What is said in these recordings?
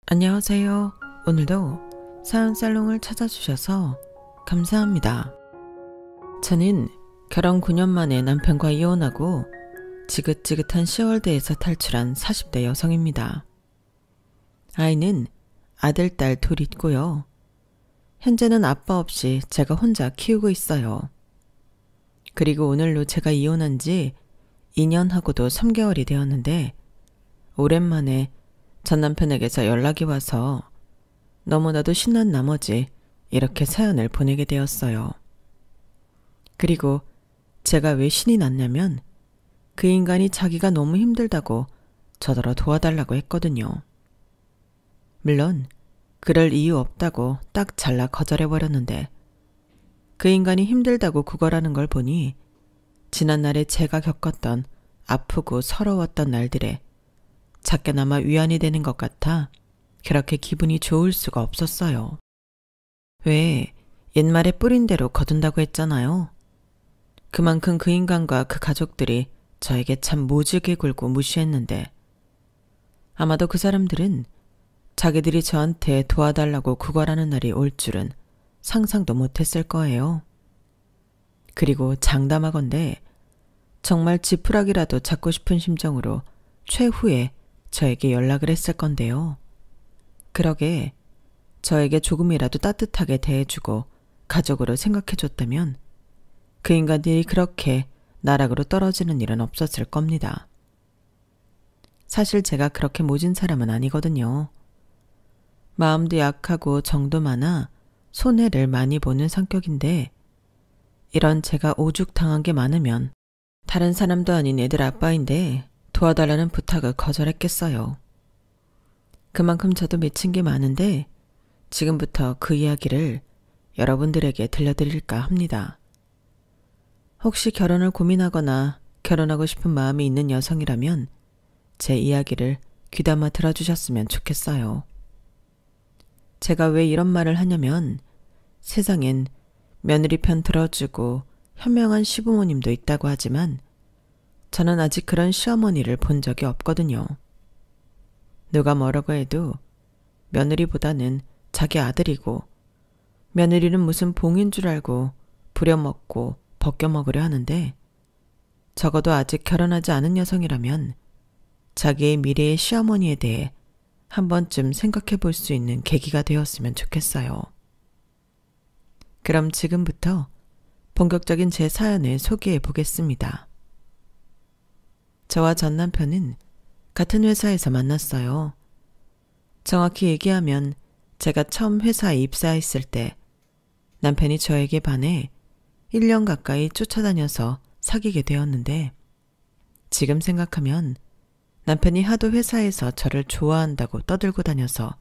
안녕하세요. 오늘도 사연살롱을 찾아주셔서 감사합니다. 저는 결혼 9년 만에 남편과 이혼하고 지긋지긋한 10월대에서 탈출한 40대 여성입니다. 아이는 아들, 딸 둘 있고요. 현재는 아빠 없이 제가 혼자 키우고 있어요. 그리고 오늘로 제가 이혼한 지 2년하고도 3개월이 되었는데 오랜만에 전 남편에게서 연락이 와서 너무나도 신난 나머지 이렇게 사연을 보내게 되었어요. 그리고 제가 왜 신이 났냐면 그 인간이 자기가 너무 힘들다고 저더러 도와달라고 했거든요. 물론 그럴 이유 없다고 딱 잘라 거절해버렸는데 그 인간이 힘들다고 구걸하는 걸 보니 지난날에 제가 겪었던 아프고 서러웠던 날들에 작게나마 위안이 되는 것 같아 그렇게 기분이 좋을 수가 없었어요. 왜 옛말에 뿌린 대로 거둔다고 했잖아요. 그만큼 그 인간과 그 가족들이 저에게 참 모질게 굴고 무시했는데 아마도 그 사람들은 자기들이 저한테 도와달라고 구걸하는 날이 올 줄은 상상도 못했을 거예요. 그리고 장담하건대 정말 지푸라기라도 잡고 싶은 심정으로 최후에 저에게 연락을 했을 건데요. 그러게 저에게 조금이라도 따뜻하게 대해주고 가족으로 생각해줬다면 그 인간들이 그렇게 나락으로 떨어지는 일은 없었을 겁니다. 사실 제가 그렇게 모진 사람은 아니거든요. 마음도 약하고 정도 많아 손해를 많이 보는 성격인데 이런 제가 오죽당한 게 많으면 다른 사람도 아닌 애들 아빠인데 도와달라는 부탁을 거절했겠어요. 그만큼 저도 맺힌 게 많은데 지금부터 그 이야기를 여러분들에게 들려드릴까 합니다. 혹시 결혼을 고민하거나 결혼하고 싶은 마음이 있는 여성이라면 제 이야기를 귀담아 들어주셨으면 좋겠어요. 제가 왜 이런 말을 하냐면 세상엔 며느리 편 들어주고 현명한 시부모님도 있다고 하지만 저는 아직 그런 시어머니를 본 적이 없거든요. 누가 뭐라고 해도 며느리보다는 자기 아들이고 며느리는 무슨 봉인 줄 알고 부려먹고 벗겨먹으려 하는데 적어도 아직 결혼하지 않은 여성이라면 자기의 미래의 시어머니에 대해 한 번쯤 생각해 볼 수 있는 계기가 되었으면 좋겠어요. 그럼 지금부터 본격적인 제 사연을 소개해 보겠습니다. 저와 전 남편은 같은 회사에서 만났어요. 정확히 얘기하면 제가 처음 회사에 입사했을 때 남편이 저에게 반해 1년 가까이 쫓아다녀서 사귀게 되었는데 지금 생각하면 남편이 하도 회사에서 저를 좋아한다고 떠들고 다녀서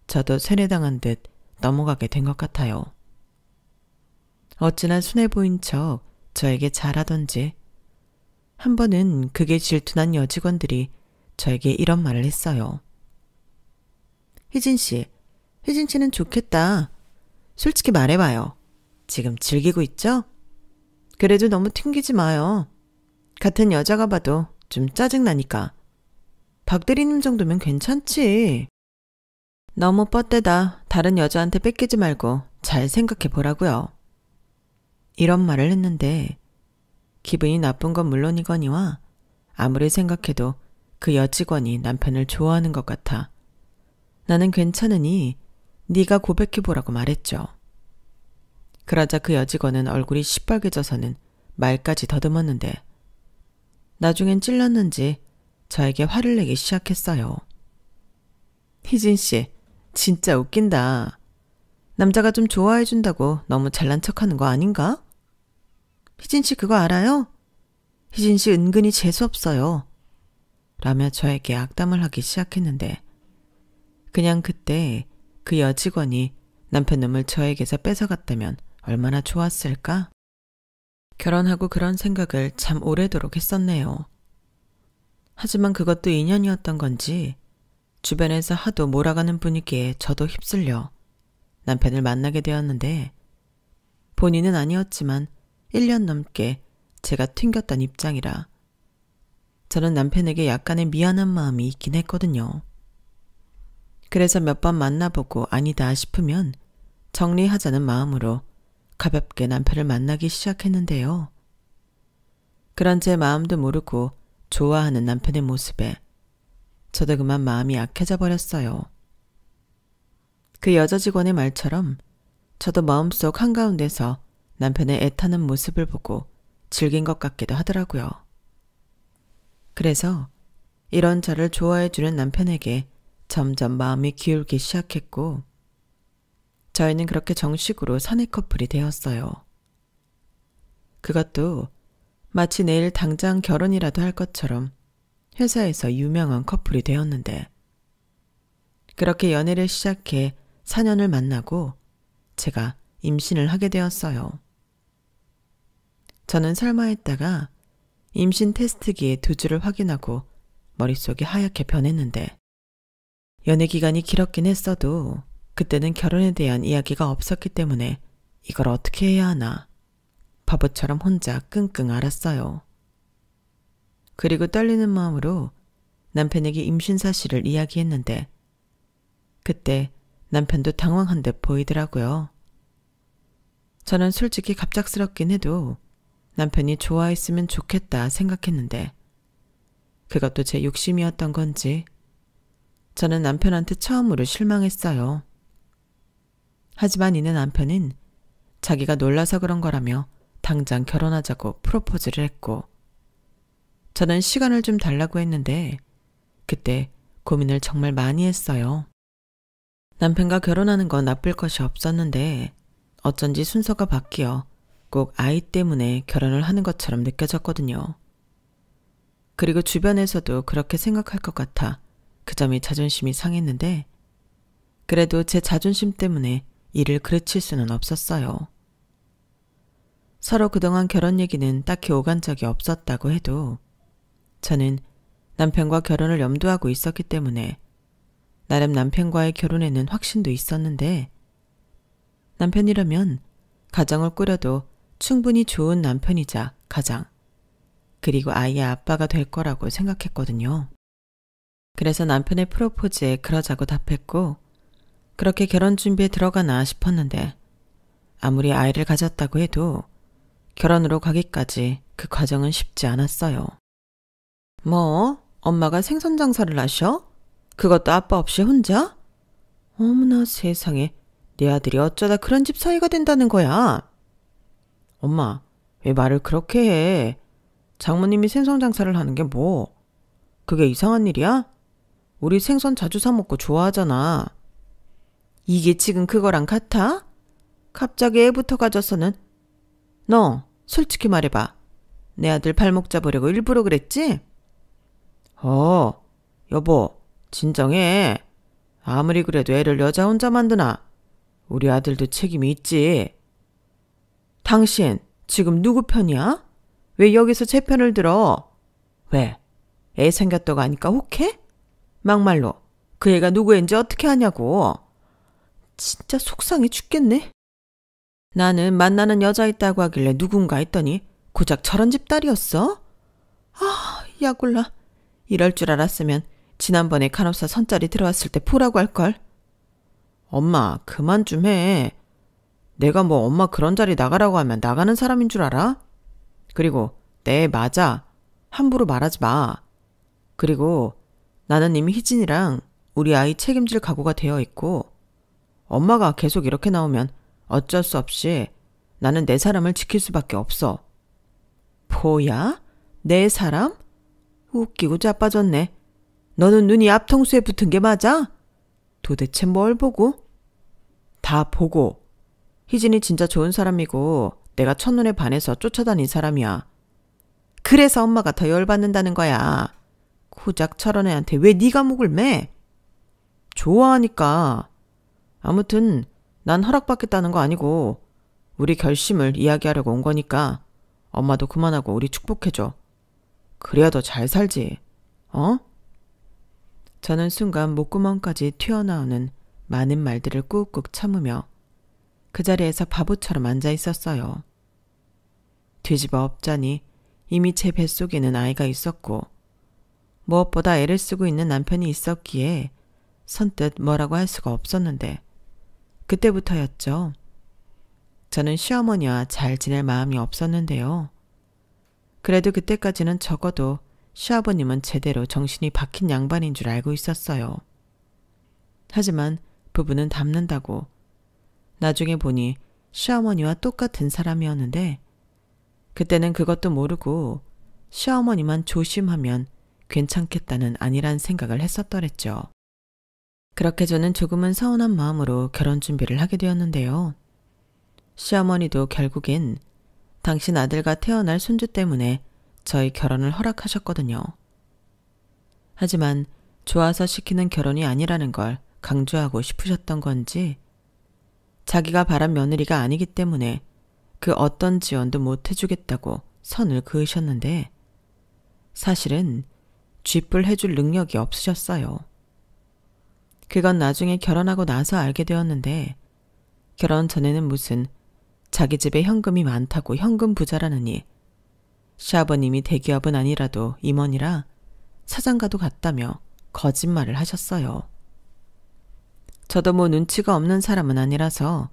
저도 세뇌당한 듯 넘어가게 된 것 같아요. 어찌나 순해 보인 척 저에게 잘하던지 한 번은 그게 질투난 여직원들이 저에게 이런 말을 했어요. 혜진 씨는 좋겠다. 솔직히 말해봐요. 지금 즐기고 있죠? 그래도 너무 튕기지 마요. 같은 여자가 봐도 좀 짜증나니까. 박 대리님 정도면 괜찮지. 너무 뻗대다 다른 여자한테 뺏기지 말고 잘 생각해 보라고요. 이런 말을 했는데 기분이 나쁜 건 물론이거니와 아무리 생각해도 그 여직원이 남편을 좋아하는 것 같아 나는 괜찮으니 네가 고백해보라고 말했죠. 그러자 그 여직원은 얼굴이 시뻘개져서는 말까지 더듬었는데 나중엔 찔렸는지 저에게 화를 내기 시작했어요. 희진 씨, 진짜 웃긴다. 남자가 좀 좋아해준다고 너무 잘난 척하는 거 아닌가? 희진 씨 그거 알아요? 희진 씨 은근히 재수없어요. 라며 저에게 악담을 하기 시작했는데 그냥 그때 그 여직원이 남편 놈을 저에게서 뺏어갔다면 얼마나 좋았을까? 결혼하고 그런 생각을 참 오래도록 했었네요. 하지만 그것도 인연이었던 건지 주변에서 하도 몰아가는 분위기에 저도 휩쓸려 남편을 만나게 되었는데 본인은 아니었지만 1년 넘게 제가 튕겼던 입장이라 저는 남편에게 약간의 미안한 마음이 있긴 했거든요. 그래서 몇 번 만나보고 아니다 싶으면 정리하자는 마음으로 가볍게 남편을 만나기 시작했는데요. 그런 제 마음도 모르고 좋아하는 남편의 모습에 저도 그만 마음이 약해져 버렸어요. 그 여자 직원의 말처럼 저도 마음속 한가운데서 남편의 애타는 모습을 보고 즐긴 것 같기도 하더라고요. 그래서 이런 저를 좋아해주는 남편에게 점점 마음이 기울기 시작했고 저희는 그렇게 정식으로 사내 커플이 되었어요. 그것도 마치 내일 당장 결혼이라도 할 것처럼 회사에서 유명한 커플이 되었는데 그렇게 연애를 시작해 4년을 만나고 제가 임신을 하게 되었어요. 저는 설마 했다가 임신 테스트기에 2주를 확인하고 머릿속이 하얗게 변했는데 연애 기간이 길었긴 했어도 그때는 결혼에 대한 이야기가 없었기 때문에 이걸 어떻게 해야 하나 바보처럼 혼자 끙끙 앓았어요. 그리고 떨리는 마음으로 남편에게 임신 사실을 이야기했는데 그때 남편도 당황한 듯 보이더라고요. 저는 솔직히 갑작스럽긴 해도 남편이 좋아했으면 좋겠다 생각했는데 그것도 제 욕심이었던 건지 저는 남편한테 처음으로 실망했어요. 하지만 이내 남편은 자기가 놀라서 그런 거라며 당장 결혼하자고 프로포즈를 했고 저는 시간을 좀 달라고 했는데 그때 고민을 정말 많이 했어요. 남편과 결혼하는 건 나쁠 것이 없었는데 어쩐지 순서가 바뀌어 꼭 아이 때문에 결혼을 하는 것처럼 느껴졌거든요. 그리고 주변에서도 그렇게 생각할 것 같아 그 점이 자존심이 상했는데 그래도 제 자존심 때문에 일을 그르칠 수는 없었어요. 서로 그동안 결혼 얘기는 딱히 오간 적이 없었다고 해도 저는 남편과 결혼을 염두하고 있었기 때문에 나름 남편과의 결혼에는 확신도 있었는데 남편이라면 가정을 꾸려도 충분히 좋은 남편이자 가장 그리고 아이의 아빠가 될 거라고 생각했거든요. 그래서 남편의 프로포즈에 그러자고 답했고 그렇게 결혼 준비에 들어가나 싶었는데 아무리 아이를 가졌다고 해도 결혼으로 가기까지 그 과정은 쉽지 않았어요. 뭐? 엄마가 생선 장사를 하셔? 그것도 아빠 없이 혼자? 어머나 세상에 내 아들이 어쩌다 그런 집 사위가 된다는 거야. 엄마 왜 말을 그렇게 해? 장모님이 생선 장사를 하는 게 뭐? 그게 이상한 일이야? 우리 생선 자주 사 먹고 좋아하잖아. 이게 지금 그거랑 같아? 갑자기 애부터 가져서는 너 솔직히 말해봐. 내 아들 발목 잡으려고 일부러 그랬지? 여보 진정해. 아무리 그래도 애를 여자 혼자 만드나? 우리 아들도 책임이 있지. 당신 지금 누구 편이야? 왜 여기서 제 편을 들어? 왜? 애 생겼다고 하니까 혹해? 막말로 그 애가 누구 애인지 어떻게 아냐고. 진짜 속상해 죽겠네. 나는 만나는 여자 있다고 하길래 누군가 했더니 고작 저런 집 딸이었어? 야골라. 이럴 줄 알았으면 지난번에 간호사 선짜리 들어왔을 때 보라고 할걸. 엄마 그만 좀 해. 내가 뭐 엄마 그런 자리 나가라고 하면 나가는 사람인 줄 알아? 그리고 네 맞아. 함부로 말하지 마. 그리고 나는 이미 희진이랑 우리 아이 책임질 각오가 되어 있고 엄마가 계속 이렇게 나오면 어쩔 수 없이 나는 내 사람을 지킬 수밖에 없어. 뭐야? 내 사람? 웃기고 자빠졌네. 너는 눈이 앞통수에 붙은 게 맞아? 도대체 뭘 보고? 다 보고. 희진이 진짜 좋은 사람이고 내가 첫눈에 반해서 쫓아다닌 사람이야. 그래서 엄마가 더 열받는다는 거야. 고작 저런 애한테 왜 네가 목을 매? 좋아하니까. 아무튼 난 허락받겠다는 거 아니고 우리 결심을 이야기하려고 온 거니까 엄마도 그만하고 우리 축복해줘. 그래야 더 잘 살지. 어? 저는 순간 목구멍까지 튀어나오는 많은 말들을 꾹꾹 참으며 그 자리에서 바보처럼 앉아 있었어요. 뒤집어 엎자니 이미 제 뱃속에는 아이가 있었고 무엇보다 애를 쓰고 있는 남편이 있었기에 선뜻 뭐라고 할 수가 없었는데 그때부터였죠. 저는 시어머니와 잘 지낼 마음이 없었는데요. 그래도 그때까지는 적어도 시아버님은 제대로 정신이 박힌 양반인 줄 알고 있었어요. 하지만 부부는 닮는다고. 나중에 보니 시어머니와 똑같은 사람이었는데 그때는 그것도 모르고 시어머니만 조심하면 괜찮겠다는 아니란 생각을 했었더랬죠. 그렇게 저는 조금은 서운한 마음으로 결혼 준비를 하게 되었는데요. 시어머니도 결국엔 당신 아들과 태어날 손주 때문에 저희 결혼을 허락하셨거든요. 하지만 좋아서 시키는 결혼이 아니라는 걸 강조하고 싶으셨던 건지 자기가 바란 며느리가 아니기 때문에 그 어떤 지원도 못 해주겠다고 선을 그으셨는데 사실은 쥐뿔 해줄 능력이 없으셨어요. 그건 나중에 결혼하고 나서 알게 되었는데 결혼 전에는 무슨 자기 집에 현금이 많다고 현금 부자라느니 시아버님이 대기업은 아니라도 임원이라 사장가도 같다며 거짓말을 하셨어요. 저도 뭐 눈치가 없는 사람은 아니라서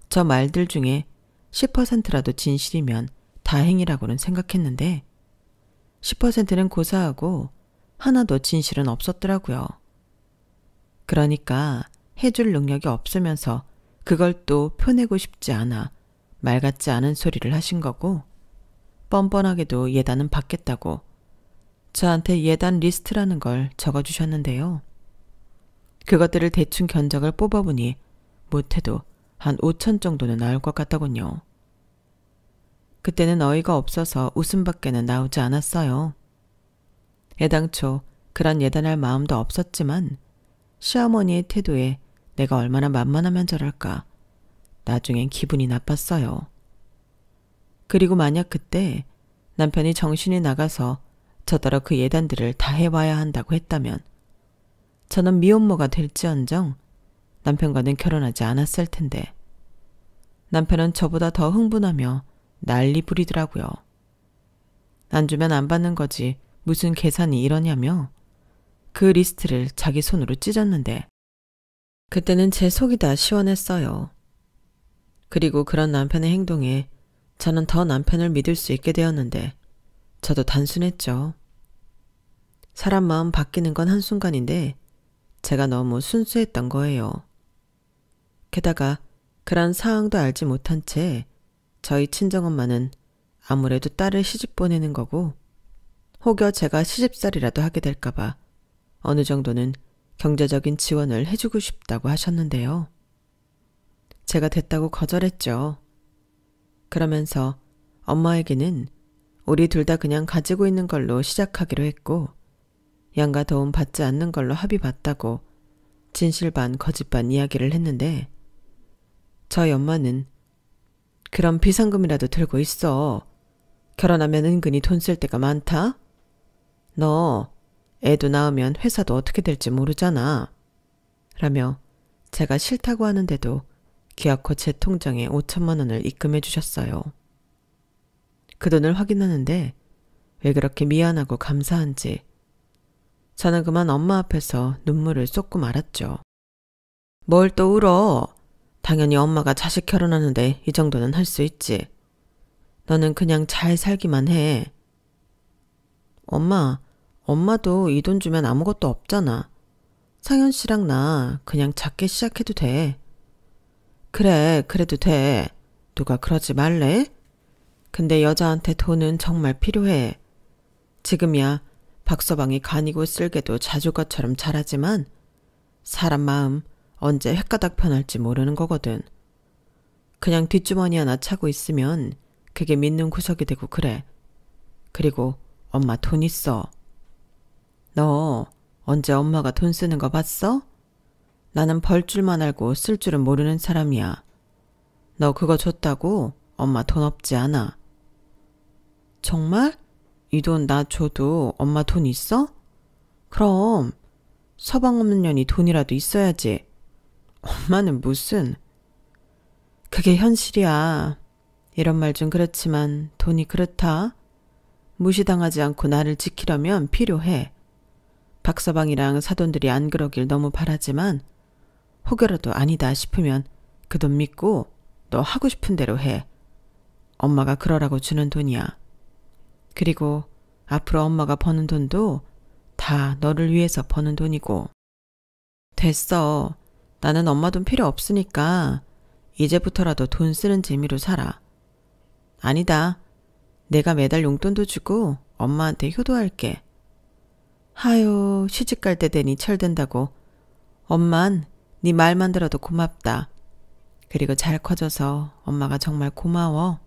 저 말들 중에 10%라도 진실이면 다행이라고는 생각했는데 10%는 고사하고 하나도 진실은 없었더라고요. 그러니까 해줄 능력이 없으면서 그걸 또 표내고 싶지 않아 말 같지 않은 소리를 하신 거고 뻔뻔하게도 예단은 받겠다고 저한테 예단 리스트라는 걸 적어주셨는데요. 그것들을 대충 견적을 뽑아보니 못해도 한 5천 정도는 나올 것 같더군요. 그때는 어이가 없어서 웃음밖에는 나오지 않았어요. 애당초 그런 예단할 마음도 없었지만 시어머니의 태도에 내가 얼마나 만만하면 저럴까. 나중엔 기분이 나빴어요. 그리고 만약 그때 남편이 정신이 나가서 저더러 그 예단들을 다 해와야 한다고 했다면 저는 미혼모가 될지언정 남편과는 결혼하지 않았을 텐데 남편은 저보다 더 흥분하며 난리 부리더라고요. 안 주면 안 받는 거지 무슨 계산이 이러냐며 그 리스트를 자기 손으로 찢었는데 그때는 제 속이 다 시원했어요. 그리고 그런 남편의 행동에 저는 더 남편을 믿을 수 있게 되었는데 저도 단순했죠. 사람 마음 바뀌는 건 한순간인데 제가 너무 순수했던 거예요. 게다가 그런 상황도 알지 못한 채 저희 친정엄마는 아무래도 딸을 시집 보내는 거고 혹여 제가 시집살이라도 하게 될까봐 어느 정도는 경제적인 지원을 해주고 싶다고 하셨는데요. 제가 됐다고 거절했죠. 그러면서 엄마에게는 우리 둘 다 그냥 가지고 있는 걸로 시작하기로 했고 양가 도움 받지 않는 걸로 합의 봤다고 진실 반 거짓 반 이야기를 했는데 저희 엄마는 그럼 비상금이라도 들고 있어. 결혼하면 은근히 돈 쓸 때가 많다. 너 애도 낳으면 회사도 어떻게 될지 모르잖아. 라며 제가 싫다고 하는데도 기어코 제 통장에 5천만 원을 입금해 주셨어요. 그 돈을 확인하는데 왜 그렇게 미안하고 감사한지 저는 그만 엄마 앞에서 눈물을 쏟고 말았죠. 뭘 또 울어. 당연히 엄마가 자식 결혼하는데 이 정도는 할 수 있지. 너는 그냥 잘 살기만 해. 엄마도 이 돈 주면 아무것도 없잖아. 상현 씨랑 나 그냥 작게 시작해도 돼. 그래, 그래도 돼. 누가 그러지 말래? 근데 여자한테 돈은 정말 필요해. 지금이야 박서방이 간이고 쓸개도 자주것처럼 잘하지만 사람 마음 언제 횟가닥 편할지 모르는 거거든. 그냥 뒷주머니 하나 차고 있으면 그게 믿는 구석이 되고 그래. 그리고 엄마 돈 있어. 너 언제 엄마가 돈 쓰는 거 봤어? 나는 벌 줄만 알고 쓸 줄은 모르는 사람이야. 너 그거 줬다고 엄마 돈 없지 않아. 정말? 이 돈 나 줘도 엄마 돈 있어? 그럼 서방 없는 년이 돈이라도 있어야지. 엄마는 무슨. 그게 현실이야. 이런 말 좀 그렇지만 돈이 그렇다. 무시당하지 않고 나를 지키려면 필요해. 박서방이랑 사돈들이 안 그러길 너무 바라지만 혹여라도 아니다 싶으면 그 돈 믿고 너 하고 싶은 대로 해. 엄마가 그러라고 주는 돈이야. 그리고 앞으로 엄마가 버는 돈도 다 너를 위해서 버는 돈이고. 됐어. 나는 엄마 돈 필요 없으니까 이제부터라도 돈 쓰는 재미로 살아. 아니다. 내가 매달 용돈도 주고 엄마한테 효도할게. 하요, 시집갈 때 되니 철든다고. 엄만 네 말만 들어도 고맙다. 그리고 잘 커져서 엄마가 정말 고마워.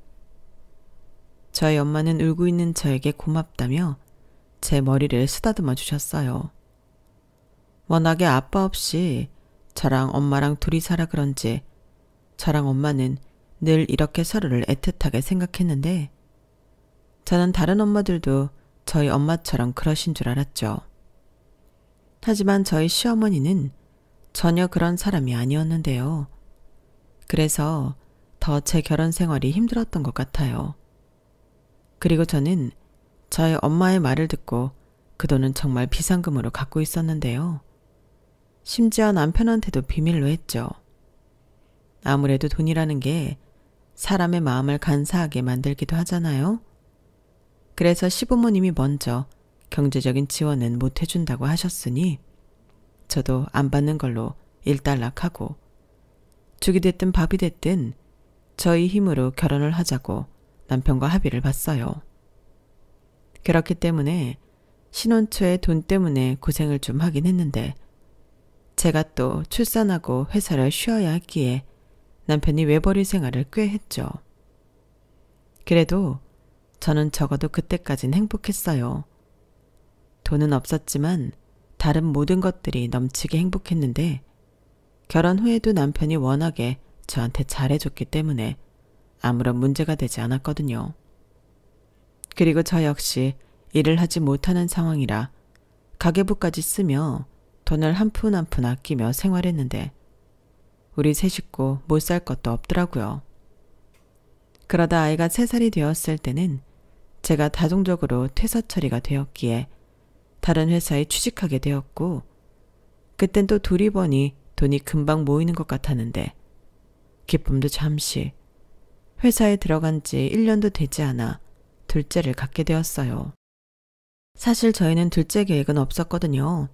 저희 엄마는 울고 있는 저에게 고맙다며 제 머리를 쓰다듬어 주셨어요. 워낙에 아빠 없이 저랑 엄마랑 둘이 살아 그런지 저랑 엄마는 늘 이렇게 서로를 애틋하게 생각했는데 저는 다른 엄마들도 저희 엄마처럼 그러신 줄 알았죠. 하지만 저희 시어머니는 전혀 그런 사람이 아니었는데요. 그래서 더 제 결혼 생활이 힘들었던 것 같아요. 그리고 저는 저희 엄마의 말을 듣고 그 돈은 정말 비상금으로 갖고 있었는데요. 심지어 남편한테도 비밀로 했죠. 아무래도 돈이라는 게 사람의 마음을 간사하게 만들기도 하잖아요. 그래서 시부모님이 먼저 경제적인 지원은 못 해준다고 하셨으니 저도 안 받는 걸로 일단락하고 죽이 됐든 밥이 됐든 저희 힘으로 결혼을 하자고 남편과 합의를 봤어요. 그렇기 때문에 신혼 초에 돈 때문에 고생을 좀 하긴 했는데 제가 또 출산하고 회사를 쉬어야 했기에 남편이 외벌이 생활을 꽤 했죠. 그래도 저는 적어도 그때까진 행복했어요. 돈은 없었지만 다른 모든 것들이 넘치게 행복했는데 결혼 후에도 남편이 워낙에 저한테 잘해줬기 때문에 아무런 문제가 되지 않았거든요. 그리고 저 역시 일을 하지 못하는 상황이라 가계부까지 쓰며 돈을 한 푼 한 푼 아끼며 생활했는데 우리 세 식구 못 살 것도 없더라고요. 그러다 아이가 3살이 되었을 때는 제가 다종적으로 퇴사 처리가 되었기에 다른 회사에 취직하게 되었고 그땐 또 둘이 보니 돈이 금방 모이는 것 같았는데 기쁨도 잠시 회사에 들어간 지 1년도 되지 않아 둘째를 갖게 되었어요. 사실 저희는 둘째 계획은 없었거든요.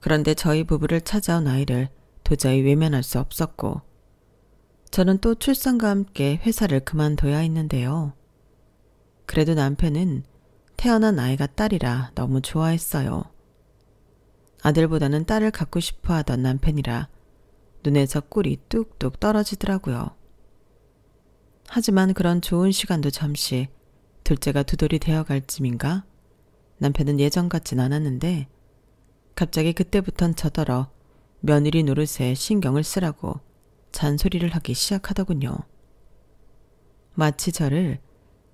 그런데 저희 부부를 찾아온 아이를 도저히 외면할 수 없었고 저는 또 출산과 함께 회사를 그만둬야 했는데요. 그래도 남편은 태어난 아이가 딸이라 너무 좋아했어요. 아들보다는 딸을 갖고 싶어 하던 남편이라 눈에서 꿀이 뚝뚝 떨어지더라고요. 하지만 그런 좋은 시간도 잠시 둘째가 두 돌이 되어갈 쯤인가 남편은 예전 같진 않았는데 갑자기 그때부턴 저더러 며느리 노릇에 신경을 쓰라고 잔소리를 하기 시작하더군요. 마치 저를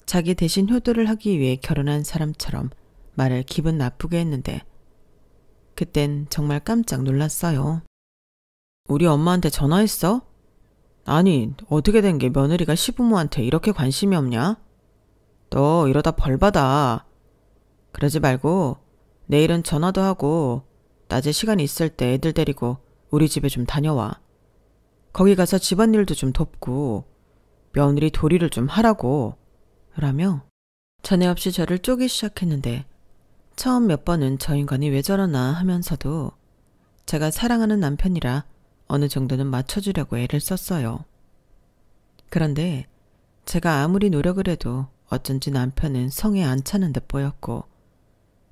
자기 대신 효도를 하기 위해 결혼한 사람처럼 말을 기분 나쁘게 했는데 그땐 정말 깜짝 놀랐어요. 우리 엄마한테 전화했어? 아니, 어떻게 된 게 며느리가 시부모한테 이렇게 관심이 없냐? 너 이러다 벌 받아. 그러지 말고 내일은 전화도 하고 낮에 시간이 있을 때 애들 데리고 우리 집에 좀 다녀와. 거기 가서 집안일도 좀 돕고 며느리 도리를 좀 하라고 라며 전에 없이 저를 쪼기 시작했는데 처음 몇 번은 저 인간이 왜 저러나 하면서도 제가 사랑하는 남편이라 어느 정도는 맞춰주려고 애를 썼어요. 그런데 제가 아무리 노력을 해도 어쩐지 남편은 성에 안 차는 듯 보였고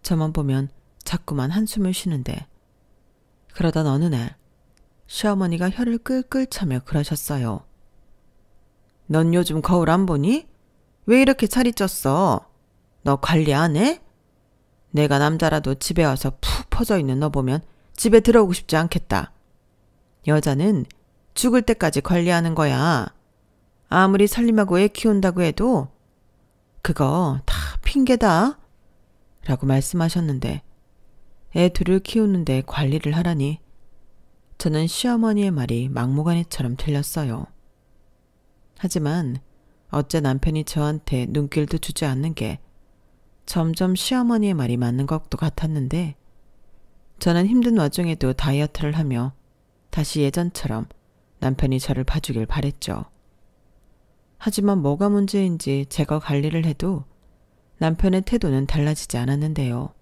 저만 보면 자꾸만 한숨을 쉬는데 그러던 어느 날 시어머니가 혀를 끌끌 차며 그러셨어요. 넌 요즘 거울 안 보니? 왜 이렇게 살이 쪘어? 너 관리 안 해? 내가 남자라도 집에 와서 푹 퍼져 있는 너 보면 집에 들어오고 싶지 않겠다. 여자는 죽을 때까지 관리하는 거야. 아무리 살림하고 애 키운다고 해도 그거 다 핑계다. 라고 말씀하셨는데 애 둘을 키우는데 관리를 하라니 저는 시어머니의 말이 막무가내처럼 들렸어요. 하지만 어째 남편이 저한테 눈길도 주지 않는 게 점점 시어머니의 말이 맞는 것도 같았는데 저는 힘든 와중에도 다이어트를 하며 다시 예전처럼 남편이 저를 봐주길 바랬죠. 하지만 뭐가 문제인지 제가 관리를 해도 남편의 태도는 달라지지 않았는데요.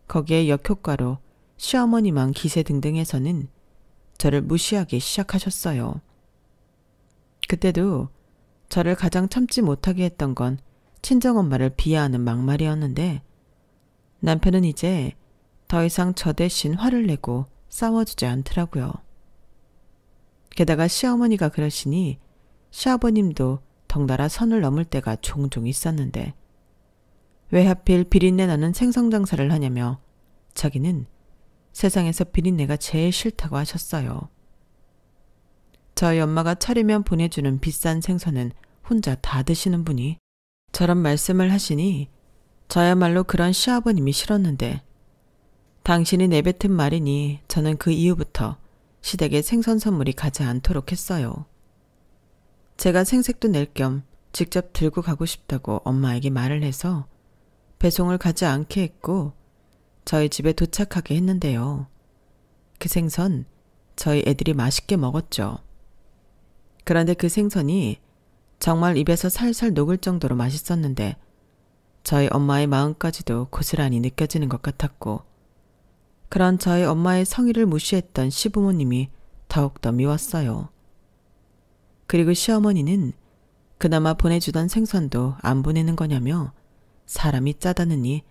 거기에 역효과로 시어머니만 기세등등해서는 저를 무시하기 시작하셨어요. 그때도 저를 가장 참지 못하게 했던 건 친정엄마를 비하하는 막말이었는데 남편은 이제 더 이상 저 대신 화를 내고 싸워주지 않더라고요. 게다가 시어머니가 그러시니 시아버님도 덩달아 선을 넘을 때가 종종 있었는데 왜 하필 비린내 나는 생선장사를 하냐며 자기는 세상에서 비린내가 제일 싫다고 하셨어요. 저희 엄마가 차리면 보내주는 비싼 생선은 혼자 다 드시는 분이 저런 말씀을 하시니 저야말로 그런 시아버님이 싫었는데 당신이 내뱉은 말이니 저는 그 이후부터 시댁에 생선 선물이 가지 않도록 했어요. 제가 생색도 낼 겸 직접 들고 가고 싶다고 엄마에게 말을 해서 배송을 가지 않게 했고 저희 집에 도착하게 했는데요. 그 생선 저희 애들이 맛있게 먹었죠. 그런데 그 생선이 정말 입에서 살살 녹을 정도로 맛있었는데 저희 엄마의 마음까지도 고스란히 느껴지는 것 같았고 그런 저희 엄마의 성의를 무시했던 시부모님이 더욱더 미웠어요. 그리고 시어머니는 그나마 보내주던 생선도 안 보내는 거냐며 사람이 짜다느니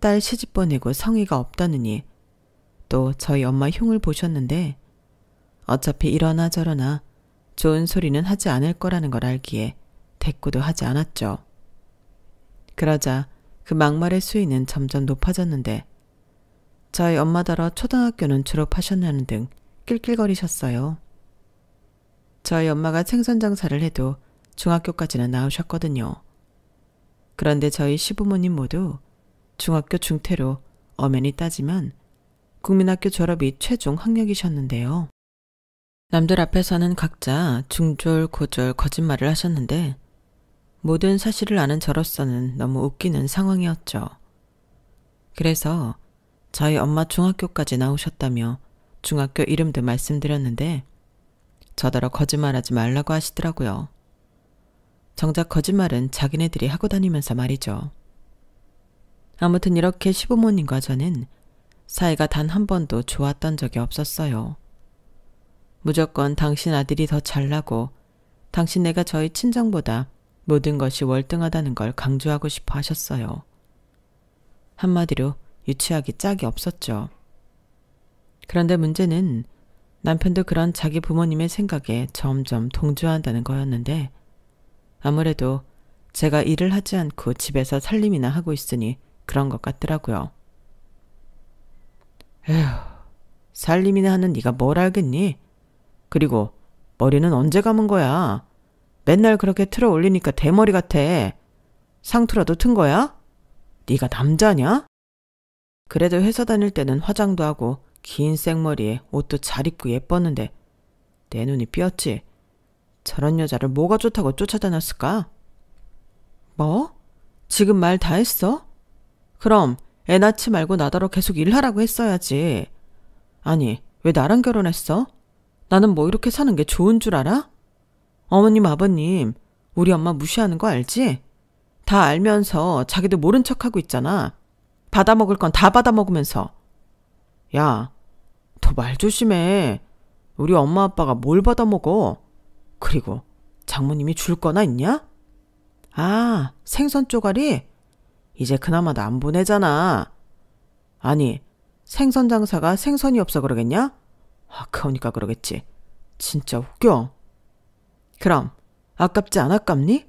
딸 시집 보내고 성의가 없다느니 또 저희 엄마 흉을 보셨는데 어차피 이러나 저러나 좋은 소리는 하지 않을 거라는 걸 알기에 대꾸도 하지 않았죠. 그러자 그 막말의 수위는 점점 높아졌는데 저희 엄마더러 초등학교는 졸업하셨냐는 등 낄낄거리셨어요. 저희 엄마가 생선 장사를 해도 중학교까지는 나오셨거든요. 그런데 저희 시부모님 모두 중학교 중퇴로 엄연히 따지면 국민학교 졸업이 최종 학력이셨는데요. 남들 앞에서는 각자 중졸, 고졸 거짓말을 하셨는데 모든 사실을 아는 저로서는 너무 웃기는 상황이었죠. 그래서 저희 엄마 중학교까지 나오셨다며 중학교 이름도 말씀드렸는데 저더러 거짓말하지 말라고 하시더라고요. 정작 거짓말은 자기네들이 하고 다니면서 말이죠. 아무튼 이렇게 시부모님과 저는 사이가 단 한 번도 좋았던 적이 없었어요. 무조건 당신 아들이 더 잘나고 당신네가 저희 친정보다 모든 것이 월등하다는 걸 강조하고 싶어 하셨어요. 한마디로 유치하기 짝이 없었죠. 그런데 문제는 남편도 그런 자기 부모님의 생각에 점점 동조한다는 거였는데 아무래도 제가 일을 하지 않고 집에서 살림이나 하고 있으니 그런 것 같더라고요. 에휴, 살림이나 하는 네가 뭘 알겠니? 그리고 머리는 언제 감은 거야? 맨날 그렇게 틀어 올리니까 대머리 같아. 상투라도 튼 거야? 네가 남자냐? 그래도 회사 다닐 때는 화장도 하고 긴 생머리에 옷도 잘 입고 예뻤는데 내 눈이 삐었지. 저런 여자를 뭐가 좋다고 쫓아다녔을까? 뭐? 지금 말 다 했어? 그럼 애 낳지 말고 나더러 계속 일하라고 했어야지. 아니, 왜 나랑 결혼했어? 나는 뭐 이렇게 사는 게 좋은 줄 알아? 어머님, 아버님, 우리 엄마 무시하는 거 알지? 다 알면서 자기도 모른 척하고 있잖아. 받아먹을 건 다 받아먹으면서. 야, 너 말 조심해. 우리 엄마 아빠가 뭘 받아먹어? 그리고 장모님이 줄 거나 있냐? 아, 생선 쪼가리? 이제 그나마 나 안 보내잖아. 아니, 생선 장사가 생선이 없어 그러겠냐? 아, 그러니까 그러겠지. 진짜 웃겨. 그럼 아깝지 안 아깝니?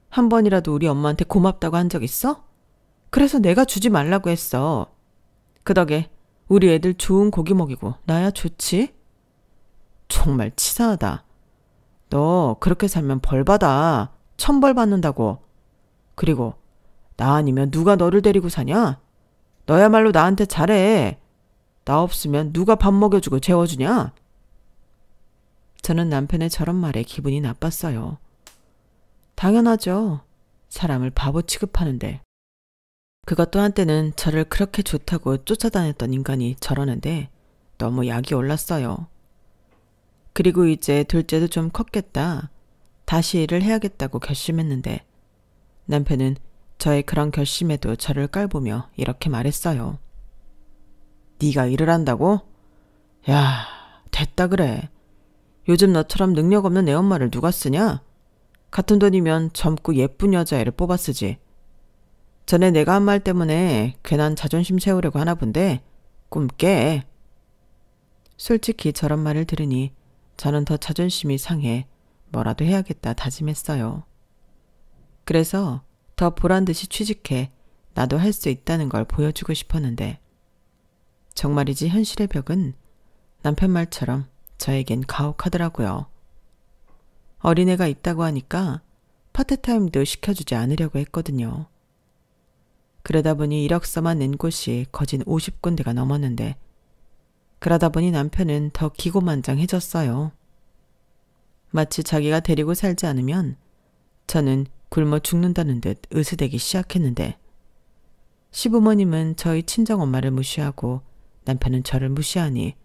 한 번이라도 우리 엄마한테 고맙다고 한 적 있어? 그래서 내가 주지 말라고 했어. 그 덕에 우리 애들 좋은 고기 먹이고 나야 좋지? 정말 치사하다. 너 그렇게 살면 벌 받아. 천벌 받는다고. 그리고 나 아니면 누가 너를 데리고 사냐? 너야말로 나한테 잘해. 나 없으면 누가 밥 먹여주고 재워주냐? 저는 남편의 저런 말에 기분이 나빴어요. 당연하죠. 사람을 바보 취급하는데. 그것도 한때는 저를 그렇게 좋다고 쫓아다녔던 인간이 저러는데 너무 약이 올랐어요. 그리고 이제 둘째도 좀 컸겠다. 다시 일을 해야겠다고 결심했는데 남편은 저의 그런 결심에도 저를 깔보며 이렇게 말했어요. 네가 일을 한다고? 야, 됐다 그래. 요즘 너처럼 능력 없는 애 엄마를 누가 쓰냐? 같은 돈이면 젊고 예쁜 여자애를 뽑아 쓰지. 전에 내가 한 말 때문에 괜한 자존심 세우려고 하나 본데 꿈 깨. 솔직히 저런 말을 들으니 저는 더 자존심이 상해 뭐라도 해야겠다 다짐했어요. 그래서 더 보란듯이 취직해 나도 할 수 있다는 걸 보여주고 싶었는데 정말이지 현실의 벽은 남편 말처럼 저에겐 가혹하더라고요. 어린애가 있다고 하니까 파트타임도 시켜주지 않으려고 했거든요. 그러다 보니 이력서만 낸 곳이 거진 50군데가 넘었는데 그러다 보니 남편은 더 기고만장해졌어요. 마치 자기가 데리고 살지 않으면 저는 굶어 죽는다는 듯 으스대기 시작했는데 시부모님은 저희 친정엄마를 무시하고 남편은 저를 무시하니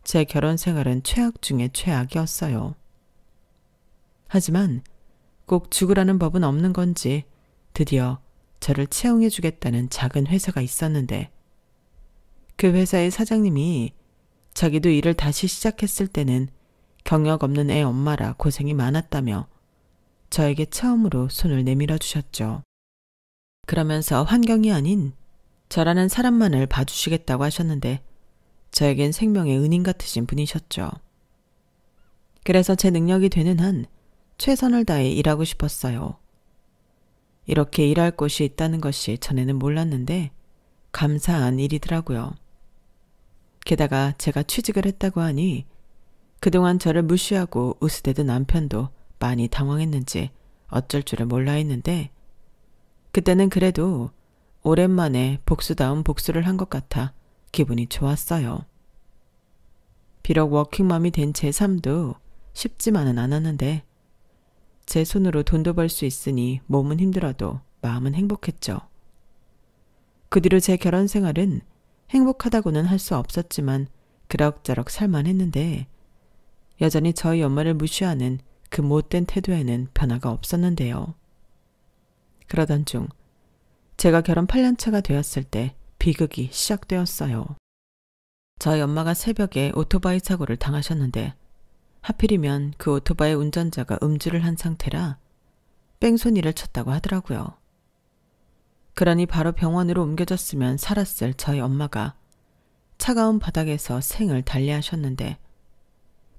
제 결혼 생활은 최악 중에 최악이었어요. 하지만 꼭 죽으라는 법은 없는 건지 드디어 저를 채용해 주겠다는 작은 회사가 있었는데 그 회사의 사장님이 자기도 일을 다시 시작했을 때는 경력 없는 애 엄마라 고생이 많았다며 저에게 처음으로 손을 내밀어 주셨죠. 그러면서 환경이 아닌 저라는 사람만을 봐주시겠다고 하셨는데 저에겐 생명의 은인 같으신 분이셨죠. 그래서 제 능력이 되는 한 최선을 다해 일하고 싶었어요. 이렇게 일할 곳이 있다는 것이 전에는 몰랐는데 감사한 일이더라고요. 게다가 제가 취직을 했다고 하니 그동안 저를 무시하고 으스대던 남편도 많이 당황했는지 어쩔 줄을 몰라 했는데 그때는 그래도 오랜만에 복수다운 복수를 한 것 같아 기분이 좋았어요. 비록 워킹맘이 된 제 삶도 쉽지만은 않았는데 제 손으로 돈도 벌 수 있으니 몸은 힘들어도 마음은 행복했죠. 그 뒤로 제 결혼 생활은 행복하다고는 할 수 없었지만 그럭저럭 살만했는데 여전히 저희 엄마를 무시하는 그 못된 태도에는 변화가 없었는데요. 그러던 중 제가 결혼 8년 차가 되었을 때 비극이 시작되었어요. 저희 엄마가 새벽에 오토바이 사고를 당하셨는데 하필이면 그 오토바이 운전자가 음주를 한 상태라 뺑소니를 쳤다고 하더라고요. 그러니 바로 병원으로 옮겨졌으면 살았을 저희 엄마가 차가운 바닥에서 생을 달리하셨는데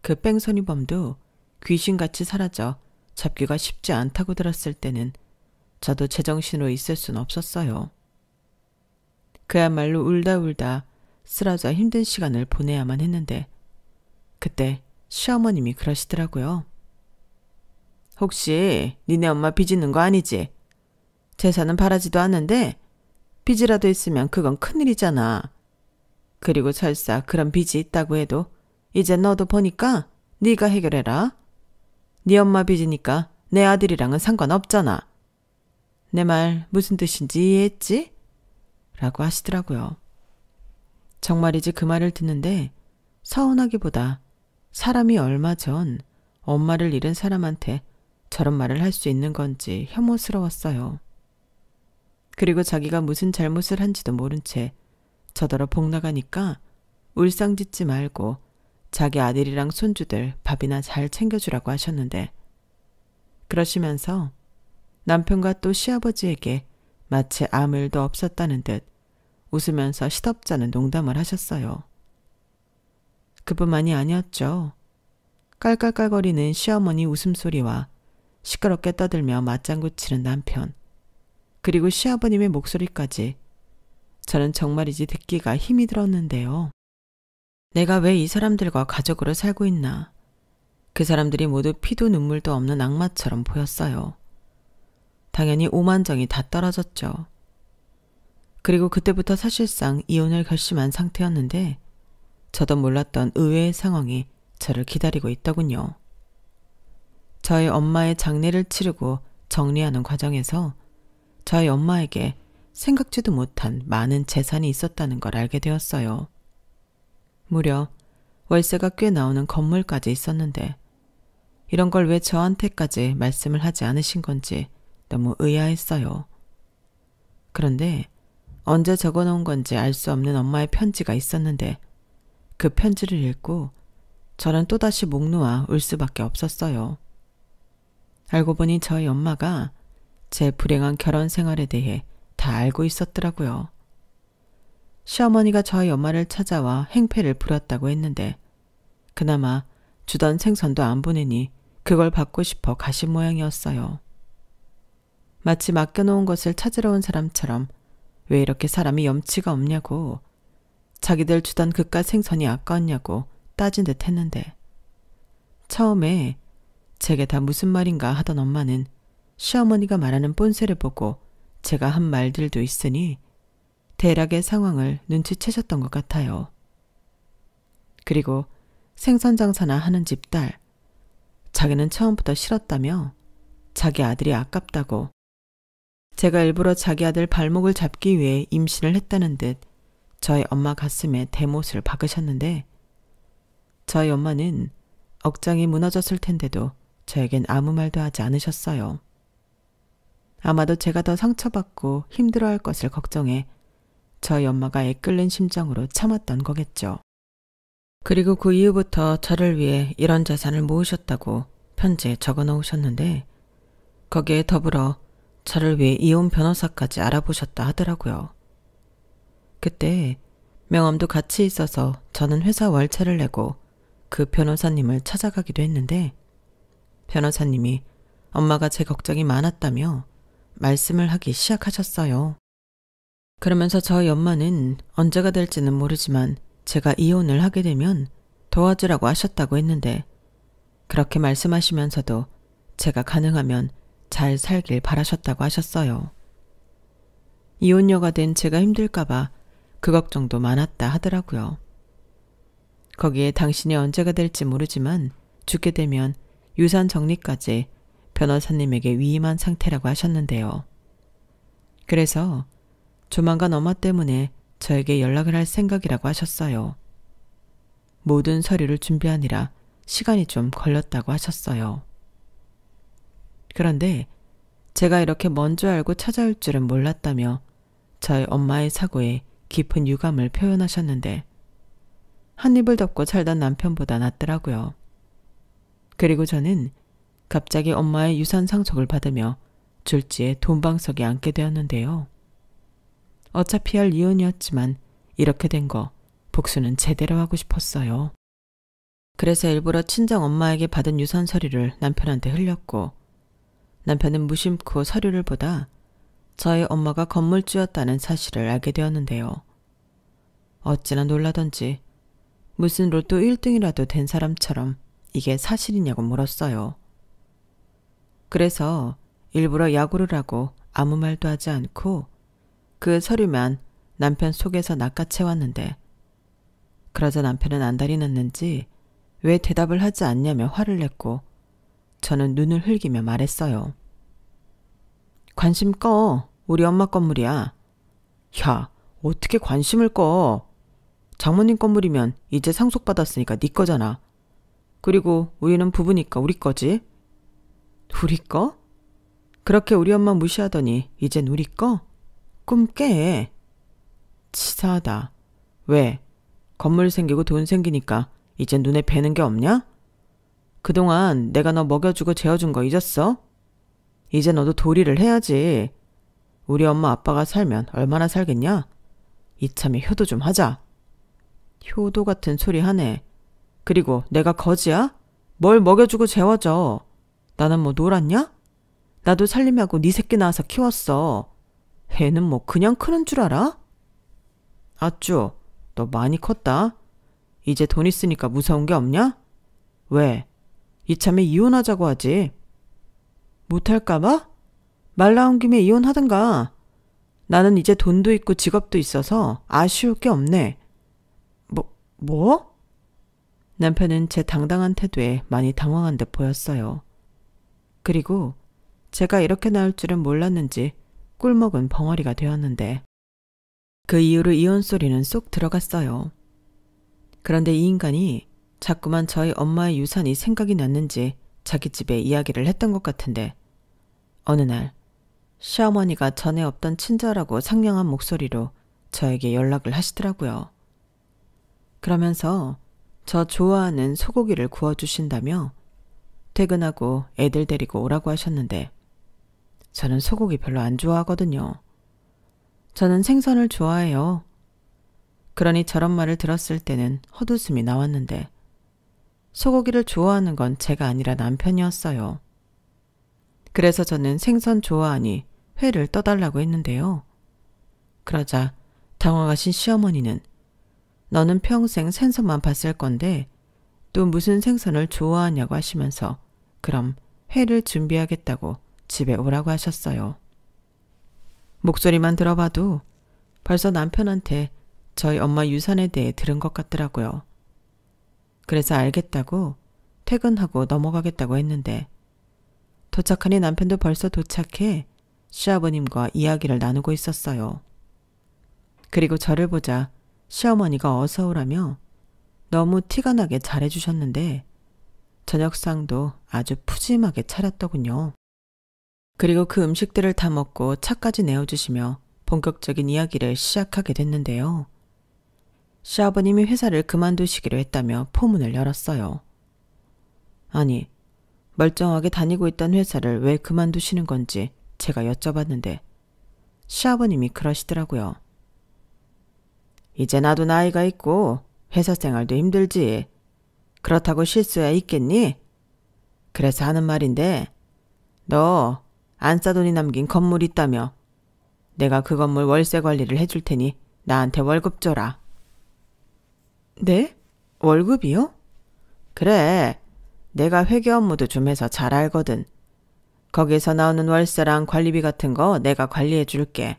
그 뺑소니범도 귀신같이 사라져 잡기가 쉽지 않다고 들었을 때는 저도 제정신으로 있을 순 없었어요. 그야말로 울다 쓰러져 힘든 시간을 보내야만 했는데 그때 시어머님이 그러시더라고요. 혹시 니네 엄마 빚있는 거 아니지? 재산은 바라지도 않는데 빚이라도 있으면 그건 큰일이잖아. 그리고 설사 그런 빚이 있다고 해도 이제 너도 보니까 네가 해결해라. 네 엄마 빚이니까 내 아들이랑은 상관없잖아. 내 말 무슨 뜻인지 이해했지? 라고 하시더라고요. 정말이지 그 말을 듣는데 서운하기보다 사람이 얼마 전 엄마를 잃은 사람한테 저런 말을 할 수 있는 건지 혐오스러웠어요. 그리고 자기가 무슨 잘못을 한지도 모른 채 저더러 복 나가니까 울상짓지 말고 자기 아들이랑 손주들 밥이나 잘 챙겨주라고 하셨는데 그러시면서 남편과 또 시아버지에게 마치 아무 일도 없었다는 듯 웃으면서 시덥잖은 농담을 하셨어요. 그뿐만이 아니었죠. 깔깔깔거리는 시어머니 웃음소리와 시끄럽게 떠들며 맞장구 치는 남편, 그리고 시아버님의 목소리까지 저는 정말이지 듣기가 힘이 들었는데요. 내가 왜 이 사람들과 가족으로 살고 있나. 그 사람들이 모두 피도 눈물도 없는 악마처럼 보였어요. 당연히 오만정이 다 떨어졌죠. 그리고 그때부터 사실상 이혼을 결심한 상태였는데 저도 몰랐던 의외의 상황이 저를 기다리고 있더군요. 저희 엄마의 장례를 치르고 정리하는 과정에서 저희 엄마에게 생각지도 못한 많은 재산이 있었다는 걸 알게 되었어요. 무려 월세가 꽤 나오는 건물까지 있었는데 이런 걸 왜 저한테까지 말씀을 하지 않으신 건지 너무 의아했어요. 그런데 언제 적어놓은 건지 알 수 없는 엄마의 편지가 있었는데 그 편지를 읽고 저는 또다시 목 놓아 울 수밖에 없었어요. 알고 보니 저희 엄마가 제 불행한 결혼 생활에 대해 다 알고 있었더라고요. 시어머니가 저희 엄마를 찾아와 행패를 부렸다고 했는데 그나마 주던 생선도 안 보내니 그걸 받고 싶어 가신 모양이었어요. 마치 맡겨놓은 것을 찾으러 온 사람처럼 왜 이렇게 사람이 염치가 없냐고, 자기들 주던 그깟 생선이 아까웠냐고 따진 듯 했는데 처음에 제게 다 무슨 말인가 하던 엄마는 시어머니가 말하는 본세를 보고 제가 한 말들도 있으니 대략의 상황을 눈치채셨던 것 같아요. 그리고 생선 장사나 하는 집 딸, 자기는 처음부터 싫었다며 자기 아들이 아깝다고, 제가 일부러 자기 아들 발목을 잡기 위해 임신을 했다는 듯 저희 엄마 가슴에 대못을 박으셨는데 저희 엄마는 억장이 무너졌을 텐데도 저에겐 아무 말도 하지 않으셨어요. 아마도 제가 더 상처받고 힘들어할 것을 걱정해 저희 엄마가 애끓는 심정으로 참았던 거겠죠. 그리고 그 이후부터 저를 위해 이런 재산을 모으셨다고 편지에 적어 놓으셨는데 거기에 더불어 저를 위해 이혼 변호사까지 알아보셨다 하더라고요. 그때 명함도 같이 있어서 저는 회사 월차를 내고 그 변호사님을 찾아가기도 했는데 변호사님이 엄마가 제 걱정이 많았다며 말씀을 하기 시작하셨어요. 그러면서 저희 엄마는 언제가 될지는 모르지만 제가 이혼을 하게 되면 도와주라고 하셨다고 했는데 그렇게 말씀하시면서도 제가 가능하면 잘 살길 바라셨다고 하셨어요. 이혼녀가 된 제가 힘들까봐 그 걱정도 많았다 하더라고요. 거기에 당신이 언제가 될지 모르지만 죽게 되면 유산 정리까지 변호사님에게 위임한 상태라고 하셨는데요. 그래서 조만간 엄마 때문에 저에게 연락을 할 생각이라고 하셨어요. 모든 서류를 준비하느라 시간이 좀 걸렸다고 하셨어요. 그런데 제가 이렇게 먼저 알고 찾아올 줄은 몰랐다며 저희 엄마의 사고에 깊은 유감을 표현하셨는데 한 입을 덮고 살던 남편보다 낫더라고요. 그리고 저는 갑자기 엄마의 유산 상속을 받으며 졸지에 돈방석에 앉게 되었는데요. 어차피 할 이혼이었지만 이렇게 된 거 복수는 제대로 하고 싶었어요. 그래서 일부러 친정 엄마에게 받은 유산 서류를 남편한테 흘렸고 남편은 무심코 서류를 보다 저희 엄마가 건물주였다는 사실을 알게 되었는데요. 어찌나 놀라던지 무슨 로또 1등이라도 된 사람처럼 이게 사실이냐고 물었어요. 그래서 일부러 야구를 하고 아무 말도 하지 않고 그 서류만 남편 속에서 낚아채웠는데 그러자 남편은 안달이 났는지 왜 대답을 하지 않냐며 화를 냈고 저는 눈을 흘기며 말했어요. 관심 꺼. 우리 엄마 건물이야. 야, 어떻게 관심을 꺼. 장모님 건물이면 이제 상속받았으니까 네 거잖아. 그리고 우리는 부부니까 우리 거지. 우리 거? 그렇게 우리 엄마 무시하더니 이젠 우리 거? 꿈 깨. 치사하다. 왜? 건물 생기고 돈 생기니까 이젠 눈에 뵈는 게 없냐? 그동안 내가 너 먹여주고 재워준 거 잊었어? 이제 너도 도리를 해야지. 우리 엄마 아빠가 살면 얼마나 살겠냐? 이참에 효도 좀 하자. 효도 같은 소리 하네. 그리고 내가 거지야? 뭘 먹여주고 재워줘. 나는 뭐 놀았냐? 나도 살림하고 네 새끼 낳아서 키웠어. 애는 뭐 그냥 크는 줄 알아? 아쭈, 너 많이 컸다. 이제 돈 있으니까 무서운 게 없냐? 왜? 이참에 이혼하자고 하지. 못할까봐? 말 나온 김에 이혼하든가. 나는 이제 돈도 있고 직업도 있어서 아쉬울 게 없네. 뭐? 남편은 제 당당한 태도에 많이 당황한 듯 보였어요. 그리고 제가 이렇게 나올 줄은 몰랐는지 꿀먹은 벙어리가 되었는데 그 이후로 이혼 소리는 쏙 들어갔어요. 그런데 이 인간이 자꾸만 저희 엄마의 유산이 생각이 났는지 자기 집에 이야기를 했던 것 같은데 어느 날 시어머니가 전에 없던 친절하고 상냥한 목소리로 저에게 연락을 하시더라고요. 그러면서 저 좋아하는 소고기를 구워주신다며 퇴근하고 애들 데리고 오라고 하셨는데 저는 소고기 별로 안 좋아하거든요. 저는 생선을 좋아해요. 그러니 저런 말을 들었을 때는 헛웃음이 나왔는데 소고기를 좋아하는 건 제가 아니라 남편이었어요. 그래서 저는 생선 좋아하니 회를 떠달라고 했는데요. 그러자 당황하신 시어머니는 너는 평생 생선만 봤을 건데 또 무슨 생선을 좋아하냐고 하시면서 그럼 회를 준비하겠다고 집에 오라고 하셨어요. 목소리만 들어봐도 벌써 남편한테 저희 엄마 유산에 대해 들은 것 같더라고요. 그래서 알겠다고 퇴근하고 넘어가겠다고 했는데 도착하니 남편도 벌써 도착해 시아버님과 이야기를 나누고 있었어요. 그리고 저를 보자 시어머니가 어서 오라며 너무 티가 나게 잘해주셨는데 저녁상도 아주 푸짐하게 차렸더군요. 그리고 그 음식들을 다 먹고 차까지 내어주시며 본격적인 이야기를 시작하게 됐는데요. 시아버님이 회사를 그만두시기로 했다며 포문을 열었어요. 아니, 멀쩡하게 다니고 있던 회사를 왜 그만두시는 건지 제가 여쭤봤는데 시아버님이 그러시더라고요. 이제 나도 나이가 있고 회사 생활도 힘들지. 그렇다고 쉴 수야 있겠니? 그래서 하는 말인데 너 안싸돈이 남긴 건물 있다며 내가 그 건물 월세 관리를 해줄 테니 나한테 월급 줘라. 네? 월급이요? 그래. 내가 회계 업무도 좀 해서 잘 알거든. 거기에서 나오는 월세랑 관리비 같은 거 내가 관리해 줄게.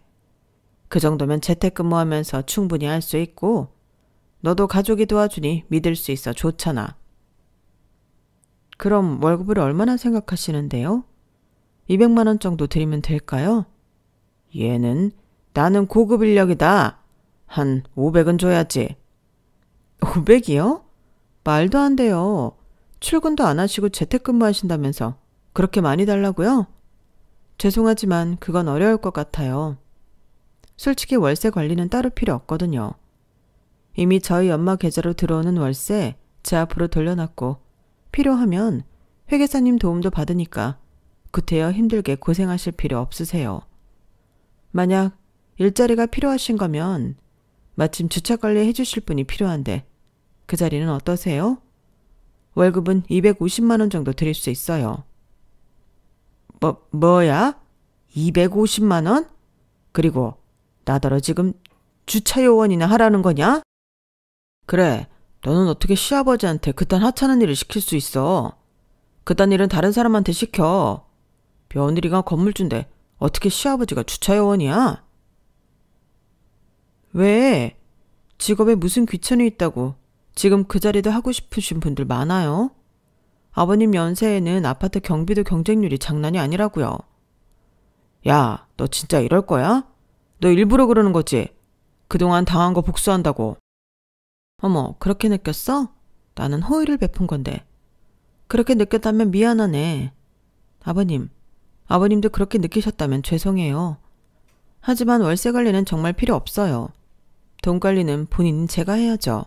그 정도면 재택근무하면서 충분히 할 수 있고 너도 가족이 도와주니 믿을 수 있어 좋잖아. 그럼 월급을 얼마나 생각하시는데요? 200만 원 정도 드리면 될까요? 얘는 나는 고급 인력이다. 한 500은 줘야지. 500이요? 말도 안 돼요. 출근도 안 하시고 재택근무 하신다면서 그렇게 많이 달라고요? 죄송하지만 그건 어려울 것 같아요. 솔직히 월세 관리는 따로 필요 없거든요. 이미 저희 엄마 계좌로 들어오는 월세 제 앞으로 돌려놨고 필요하면 회계사님 도움도 받으니까 구태여 힘들게 고생하실 필요 없으세요. 만약 일자리가 필요하신 거면 마침 주차관리 해주실 분이 필요한데 그 자리는 어떠세요? 월급은 250만 원 정도 드릴 수 있어요. 뭐야? 250만 원? 그리고 나더러 지금 주차 요원이나 하라는 거냐? 그래, 너는 어떻게 시아버지한테 그딴 하찮은 일을 시킬 수 있어? 그딴 일은 다른 사람한테 시켜. 며느리가 건물주인데 어떻게 시아버지가 주차 요원이야? 왜? 직업에 무슨 귀천이 있다고 지금 그 자리도 하고 싶으신 분들 많아요. 아버님 연세에는 아파트 경비도 경쟁률이 장난이 아니라고요. 야, 너 진짜 이럴 거야? 너 일부러 그러는 거지? 그동안 당한 거 복수한다고. 어머, 그렇게 느꼈어? 나는 호의를 베푼 건데. 그렇게 느꼈다면 미안하네. 아버님도 그렇게 느끼셨다면 죄송해요. 하지만 월세 관리는 정말 필요 없어요. 돈 관리는 본인 제가 해야죠.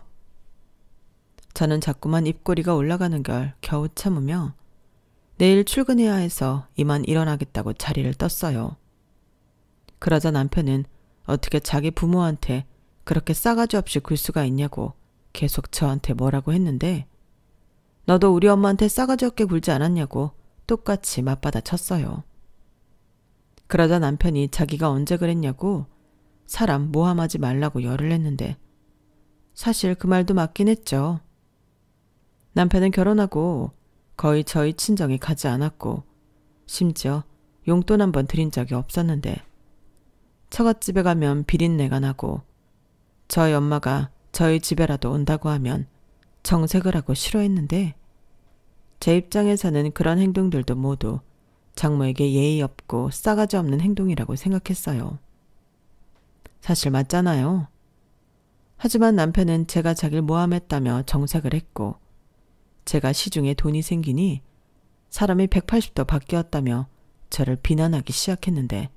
저는 자꾸만 입꼬리가 올라가는 걸 겨우 참으며 내일 출근해야 해서 이만 일어나겠다고 자리를 떴어요. 그러자 남편은 어떻게 자기 부모한테 그렇게 싸가지 없이 굴 수가 있냐고 계속 저한테 뭐라고 했는데 너도 우리 엄마한테 싸가지 없게 굴지 않았냐고 똑같이 맞받아 쳤어요. 그러자 남편이 자기가 언제 그랬냐고 사람 모함하지 말라고 열을 냈는데 사실 그 말도 맞긴 했죠. 남편은 결혼하고 거의 저희 친정에 가지 않았고 심지어 용돈 한 번 드린 적이 없었는데 처갓집에 가면 비린내가 나고 저희 엄마가 저희 집에라도 온다고 하면 정색을 하고 싫어했는데 제 입장에서는 그런 행동들도 모두 장모에게 예의 없고 싸가지 없는 행동이라고 생각했어요. 사실 맞잖아요. 하지만 남편은 제가 자기를 모함했다며 정색을 했고, 제가 시중에 돈이 생기니 사람이 180도 바뀌었다며 저를 비난하기 시작했는데,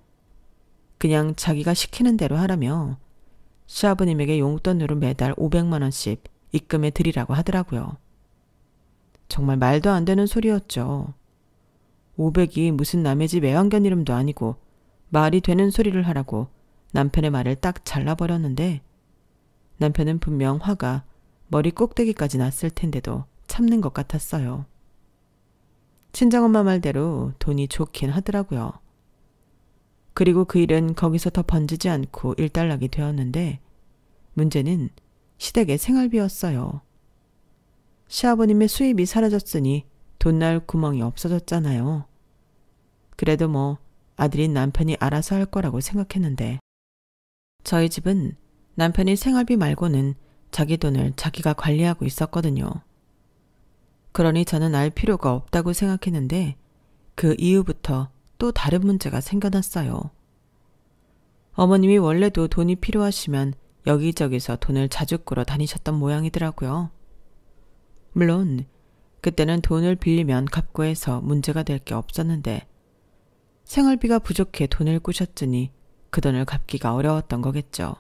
그냥 자기가 시키는 대로 하라며 시아버님에게 용돈으로 매달 500만 원씩 입금해 드리라고 하더라고요. 정말 말도 안 되는 소리였죠. 500이 무슨 남의 집 애완견 이름도 아니고 말이 되는 소리를 하라고 남편의 말을 딱 잘라버렸는데, 남편은 분명 화가 머리 꼭대기까지 났을 텐데도 참는 것 같았어요. 친정엄마 말대로 돈이 좋긴 하더라고요. 그리고 그 일은 거기서 더 번지지 않고 일단락이 되었는데, 문제는 시댁의 생활비였어요. 시아버님의 수입이 사라졌으니 돈 나올 구멍이 없어졌잖아요. 그래도 뭐 아들인 남편이 알아서 할 거라고 생각했는데, 저희 집은 남편이 생활비 말고는 자기 돈을 자기가 관리하고 있었거든요. 그러니 저는 알 필요가 없다고 생각했는데, 그 이후부터 또 다른 문제가 생겨났어요. 어머님이 원래도 돈이 필요하시면 여기저기서 돈을 자주 꾸러 다니셨던 모양이더라고요. 물론 그때는 돈을 빌리면 갚고 해서 문제가 될 게 없었는데, 생활비가 부족해 돈을 꾸셨으니 그 돈을 갚기가 어려웠던 거겠죠.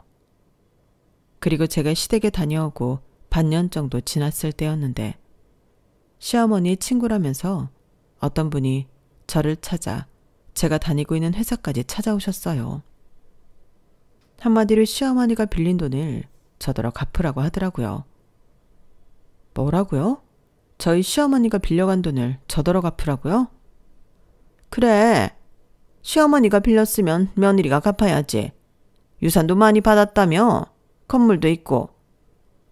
그리고 제가 시댁에 다녀오고 반년 정도 지났을 때였는데, 시어머니 친구라면서 어떤 분이 저를 찾아 제가 다니고 있는 회사까지 찾아오셨어요. 한마디로 시어머니가 빌린 돈을 저더러 갚으라고 하더라고요. 뭐라고요? 저희 시어머니가 빌려간 돈을 저더러 갚으라고요? 그래. 시어머니가 빌렸으면 며느리가 갚아야지. 유산도 많이 받았다며. 건물도 있고.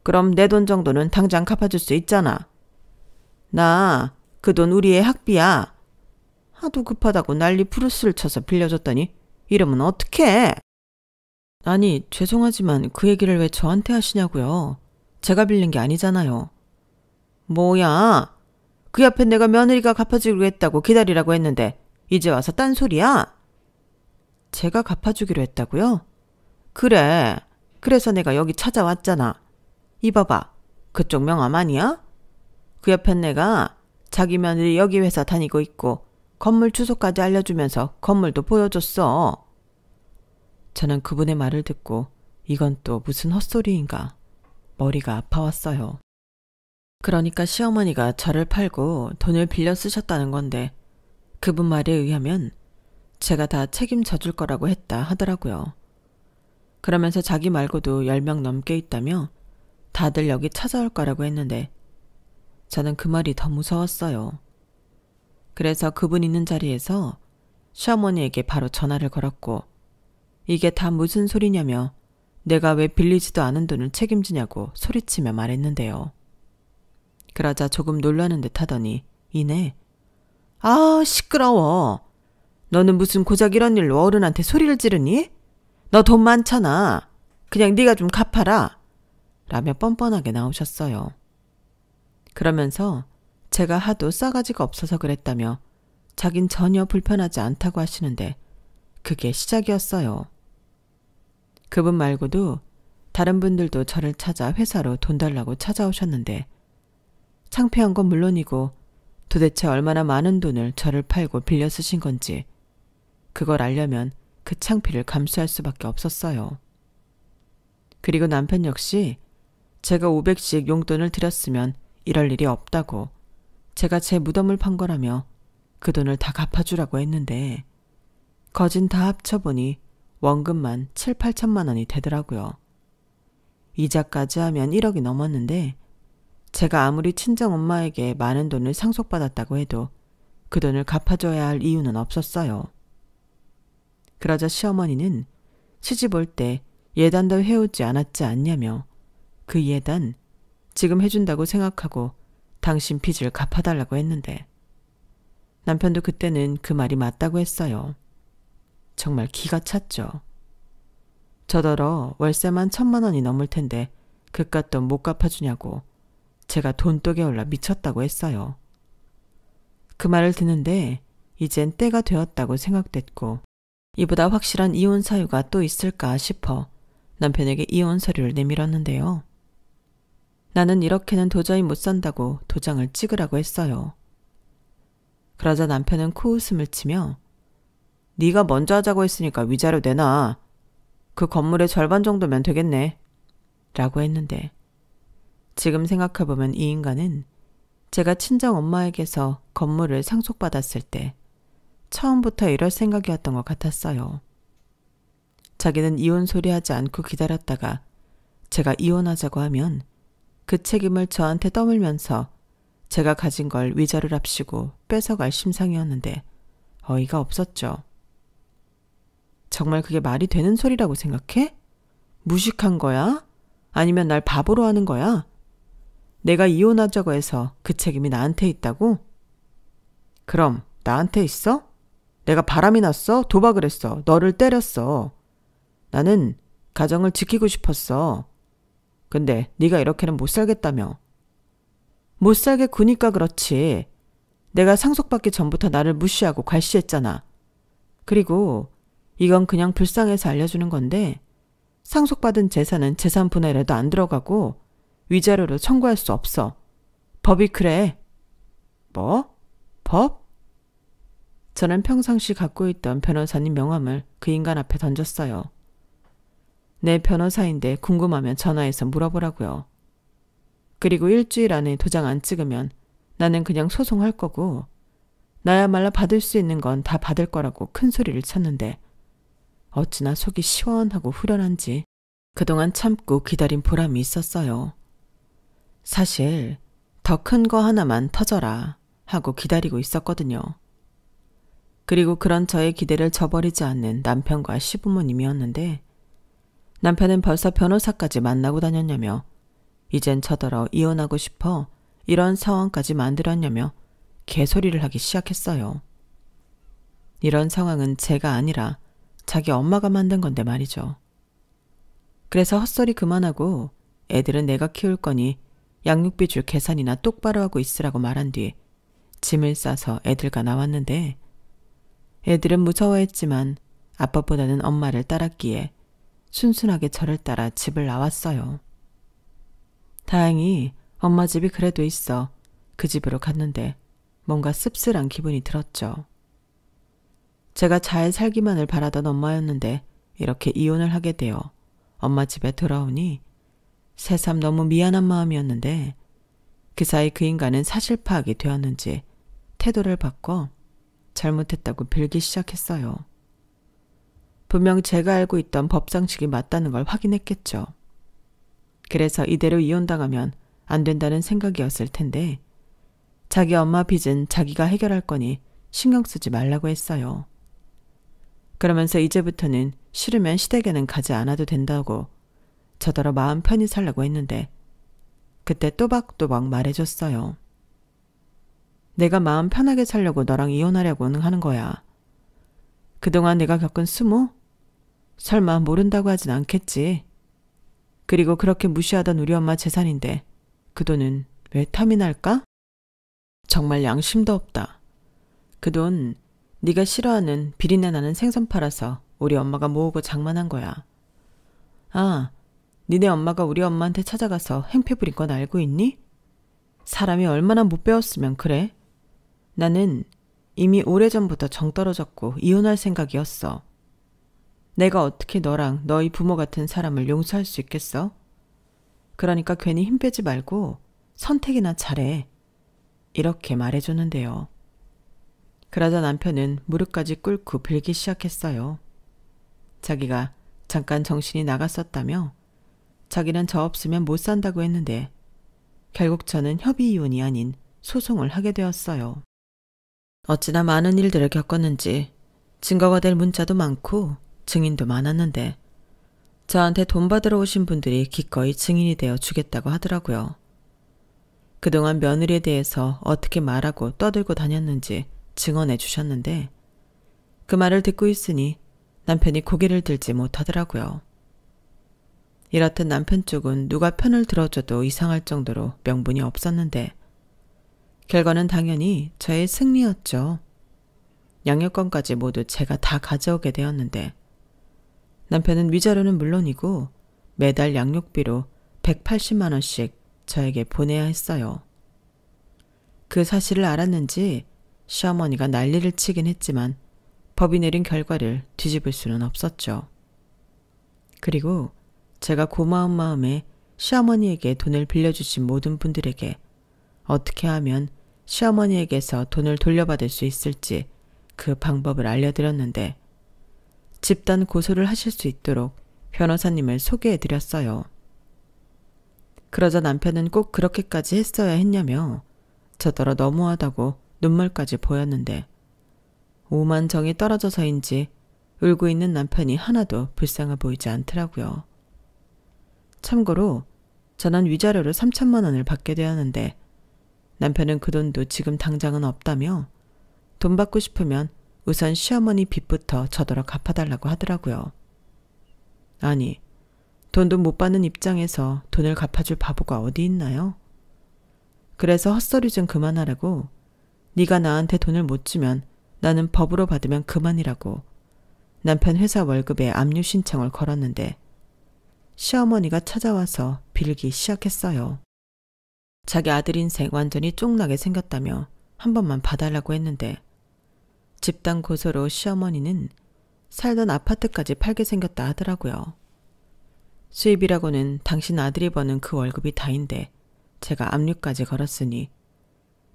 그럼 내 돈 정도는 당장 갚아줄 수 있잖아. 나 그 돈 우리의 학비야. 하도 급하다고 난리 부르스를 쳐서 빌려줬더니 이러면 어떡해? 아니, 죄송하지만 그 얘기를 왜 저한테 하시냐고요. 제가 빌린 게 아니잖아요. 뭐야? 그 옆에 내가 며느리가 갚아주기로 했다고 기다리라고 했는데 이제 와서 딴소리야? 제가 갚아주기로 했다고요? 그래. 그래서 내가 여기 찾아왔잖아. 이봐봐. 그쪽 명함 아니야? 그 옆에 내가 자기 며느리 여기 회사 다니고 있고 건물 주소까지 알려주면서 건물도 보여줬어. 저는 그분의 말을 듣고 이건 또 무슨 헛소리인가 머리가 아파왔어요. 그러니까 시어머니가 저를 팔고 돈을 빌려 쓰셨다는 건데, 그분 말에 의하면 제가 다 책임져 줄 거라고 했다 하더라고요. 그러면서 자기 말고도 10명 넘게 있다며 다들 여기 찾아올 거라고 했는데, 저는 그 말이 더 무서웠어요. 그래서 그분 있는 자리에서 시어머니에게 바로 전화를 걸었고, 이게 다 무슨 소리냐며 내가 왜 빌리지도 않은 돈을 책임지냐고 소리치며 말했는데요. 그러자 조금 놀라는 듯 하더니 이내 아, 시끄러워. 너는 무슨 고작 이런 일로 어른한테 소리를 지르니? 너 돈 많잖아. 그냥 네가 좀 갚아라. 라며 뻔뻔하게 나오셨어요. 그러면서 제가 하도 싸가지가 없어서 그랬다며 자긴 전혀 불편하지 않다고 하시는데, 그게 시작이었어요. 그분 말고도 다른 분들도 저를 찾아 회사로 돈 달라고 찾아오셨는데, 창피한 건 물론이고 도대체 얼마나 많은 돈을 저를 팔고 빌려 쓰신 건지 그걸 알려면 그 창피를 감수할 수밖에 없었어요. 그리고 남편 역시 제가 500씩 용돈을 드렸으면 이럴 일이 없다고 제가 제 무덤을 판 거라며 그 돈을 다 갚아주라고 했는데, 거진 다 합쳐보니 원금만 7, 8천만 원이 되더라고요. 이자까지 하면 1억이 넘었는데, 제가 아무리 친정엄마에게 많은 돈을 상속받았다고 해도 그 돈을 갚아줘야 할 이유는 없었어요. 그러자 시어머니는 시집 올 때 예단도 해오지 않았지 않냐며 그 예단 지금 해준다고 생각하고 당신 빚을 갚아달라고 했는데, 남편도 그때는 그 말이 맞다고 했어요. 정말 기가 찼죠. 저더러 월세만 1,000만 원이 넘을 텐데 그깟 돈 못 갚아주냐고 제가 돈독에 올라 미쳤다고 했어요. 그 말을 듣는데 이젠 때가 되었다고 생각됐고 이보다 확실한 이혼 사유가 또 있을까 싶어 남편에게 이혼 서류를 내밀었는데요. 나는 이렇게는 도저히 못 산다고 도장을 찍으라고 했어요. 그러자 남편은 코웃음을 치며 네가 먼저 하자고 했으니까 위자료 내놔. 그 건물의 절반 정도면 되겠네. 라고 했는데 지금 생각해보면 이 인간은 제가 친정 엄마에게서 건물을 상속받았을 때 처음부터 이럴 생각이었던 것 같았어요. 자기는 이혼 소리하지 않고 기다렸다가 제가 이혼하자고 하면 그 책임을 저한테 떠밀면서 제가 가진 걸 위자료랍시고 뺏어갈 심상이었는데 어이가 없었죠. 정말 그게 말이 되는 소리라고 생각해? 무식한 거야? 아니면 날 바보로 하는 거야? 내가 이혼하자고 해서 그 책임이 나한테 있다고? 그럼 나한테 있어? 내가 바람이 났어? 도박을 했어? 너를 때렸어? 나는 가정을 지키고 싶었어. 근데 네가 이렇게는 못 살겠다며. 못 살겠구니까 그렇지. 내가 상속받기 전부터 나를 무시하고 괄시했잖아. 그리고 이건 그냥 불쌍해서 알려주는 건데 상속받은 재산은 재산 분할에도 안 들어가고 위자료로 청구할 수 없어. 법이 그래. 뭐? 법? 저는 평상시 갖고 있던 변호사님 명함을 그 인간 앞에 던졌어요. 내 변호사인데 궁금하면 전화해서 물어보라고요. 그리고 일주일 안에 도장 안 찍으면 나는 그냥 소송할 거고 나야말로 받을 수 있는 건 다 받을 거라고 큰 소리를 쳤는데 어찌나 속이 시원하고 후련한지 그동안 참고 기다린 보람이 있었어요. 사실 더 큰 거 하나만 터져라 하고 기다리고 있었거든요. 그리고 그런 저의 기대를 저버리지 않는 남편과 시부모님이었는데 남편은 벌써 변호사까지 만나고 다녔냐며 이젠 저더러 이혼하고 싶어 이런 상황까지 만들었냐며 개소리를 하기 시작했어요. 이런 상황은 제가 아니라 자기 엄마가 만든 건데 말이죠. 그래서 헛소리 그만하고 애들은 내가 키울 거니 양육비 줄 계산이나 똑바로 하고 있으라고 말한 뒤 짐을 싸서 애들과 나왔는데 애들은 무서워했지만 아빠보다는 엄마를 따랐기에 순순하게 저를 따라 집을 나왔어요. 다행히 엄마 집이 그래도 있어 그 집으로 갔는데 뭔가 씁쓸한 기분이 들었죠. 제가 잘 살기만을 바라던 엄마였는데 이렇게 이혼을 하게 되어 엄마 집에 돌아오니 새삼 너무 미안한 마음이었는데 그 사이 그 인간은 사실 파악이 되었는지 태도를 바꿔 잘못했다고 빌기 시작했어요. 분명 제가 알고 있던 법상식이 맞다는 걸 확인했겠죠. 그래서 이대로 이혼당하면 안 된다는 생각이었을 텐데 자기 엄마 빚은 자기가 해결할 거니 신경 쓰지 말라고 했어요. 그러면서 이제부터는 싫으면 시댁에는 가지 않아도 된다고 저더러 마음 편히 살라고 했는데 그때 또박또박 말해줬어요. 내가 마음 편하게 살려고 너랑 이혼하려고는 하는 거야. 그동안 내가 겪은 수모? 설마 모른다고 하진 않겠지. 그리고 그렇게 무시하던 우리 엄마 재산인데 그 돈은 왜 탐이 날까? 정말 양심도 없다. 그 돈 네가 싫어하는 비린내 나는 생선 팔아서 우리 엄마가 모으고 장만한 거야. 아, 니네 엄마가 우리 엄마한테 찾아가서 행패 부린 건 알고 있니? 사람이 얼마나 못 배웠으면 그래? 나는 이미 오래전부터 정 떨어졌고 이혼할 생각이었어. 내가 어떻게 너랑 너희 부모 같은 사람을 용서할 수 있겠어? 그러니까 괜히 힘 빼지 말고 선택이나 잘해. 이렇게 말해줬는데요. 그러자 남편은 무릎까지 꿇고 빌기 시작했어요. 자기가 잠깐 정신이 나갔었다며 자기는 저 없으면 못 산다고 했는데 결국 저는 협의 이혼이 아닌 소송을 하게 되었어요. 어찌나 많은 일들을 겪었는지 증거가 될 문자도 많고 증인도 많았는데 저한테 돈 받으러 오신 분들이 기꺼이 증인이 되어 주겠다고 하더라고요. 그동안 며느리에 대해서 어떻게 말하고 떠들고 다녔는지 증언해 주셨는데 그 말을 듣고 있으니 남편이 고개를 들지 못하더라고요. 이렇듯 남편 쪽은 누가 편을 들어줘도 이상할 정도로 명분이 없었는데 결과는 당연히 저의 승리였죠. 양육권까지 모두 제가 다 가져오게 되었는데 남편은 위자료는 물론이고 매달 양육비로 180만 원씩 저에게 보내야 했어요. 그 사실을 알았는지 시어머니가 난리를 치긴 했지만 법이 내린 결과를 뒤집을 수는 없었죠. 그리고 제가 고마운 마음에 시어머니에게 돈을 빌려주신 모든 분들에게 어떻게 하면 시어머니에게서 돈을 돌려받을 수 있을지 그 방법을 알려드렸는데 집단 고소를 하실 수 있도록 변호사님을 소개해드렸어요. 그러자 남편은 꼭 그렇게까지 했어야 했냐며 저더러 너무하다고 눈물까지 보였는데 오만정이 떨어져서인지 울고 있는 남편이 하나도 불쌍해 보이지 않더라고요. 참고로 저는 위자료로 3천만 원을 받게 되었는데 남편은 그 돈도 지금 당장은 없다며 돈 받고 싶으면 우선 시어머니 빚부터 저더러 갚아달라고 하더라고요. 아니, 돈도 못 받는 입장에서 돈을 갚아줄 바보가 어디 있나요? 그래서 헛소리 좀 그만하라고 네가 나한테 돈을 못 주면 나는 법으로 받으면 그만이라고 남편 회사 월급에 압류 신청을 걸었는데 시어머니가 찾아와서 빌기 시작했어요. 자기 아들 인생 완전히 쫑나게 생겼다며 한 번만 봐달라고 했는데 집단 고소로 시어머니는 살던 아파트까지 팔게 생겼다 하더라고요. 수입이라고는 당신 아들이 버는 그 월급이 다인데 제가 압류까지 걸었으니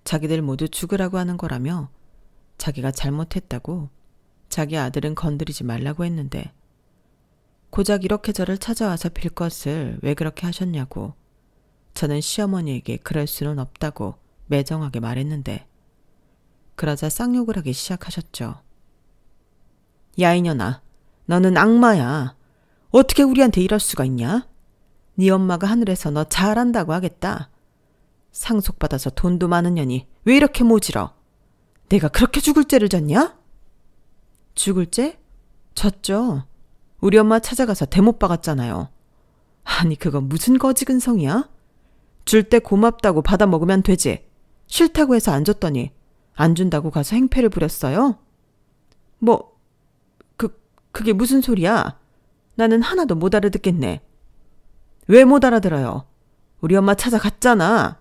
자기들 모두 죽으라고 하는 거라며 자기가 잘못했다고 자기 아들은 건드리지 말라고 했는데 고작 이렇게 저를 찾아와서 빌 것을 왜 그렇게 하셨냐고 저는 시어머니에게 그럴 수는 없다고 매정하게 말했는데 그러자 쌍욕을 하기 시작하셨죠. 야 이년아, 너는 악마야. 어떻게 우리한테 이럴 수가 있냐? 네 엄마가 하늘에서 너 잘한다고 하겠다. 상속받아서 돈도 많은 년이 왜 이렇게 모질어? 내가 그렇게 죽을 죄를 졌냐? 죽을 죄? 졌죠. 우리 엄마 찾아가서 대못 박았잖아요. 아니 그건 무슨 거지근성이야? 줄 때 고맙다고 받아 먹으면 되지. 싫다고 해서 안 줬더니 안 준다고 가서 행패를 부렸어요? 그게 무슨 소리야? 나는 하나도 못 알아듣겠네. 왜 못 알아들어요? 우리 엄마 찾아갔잖아.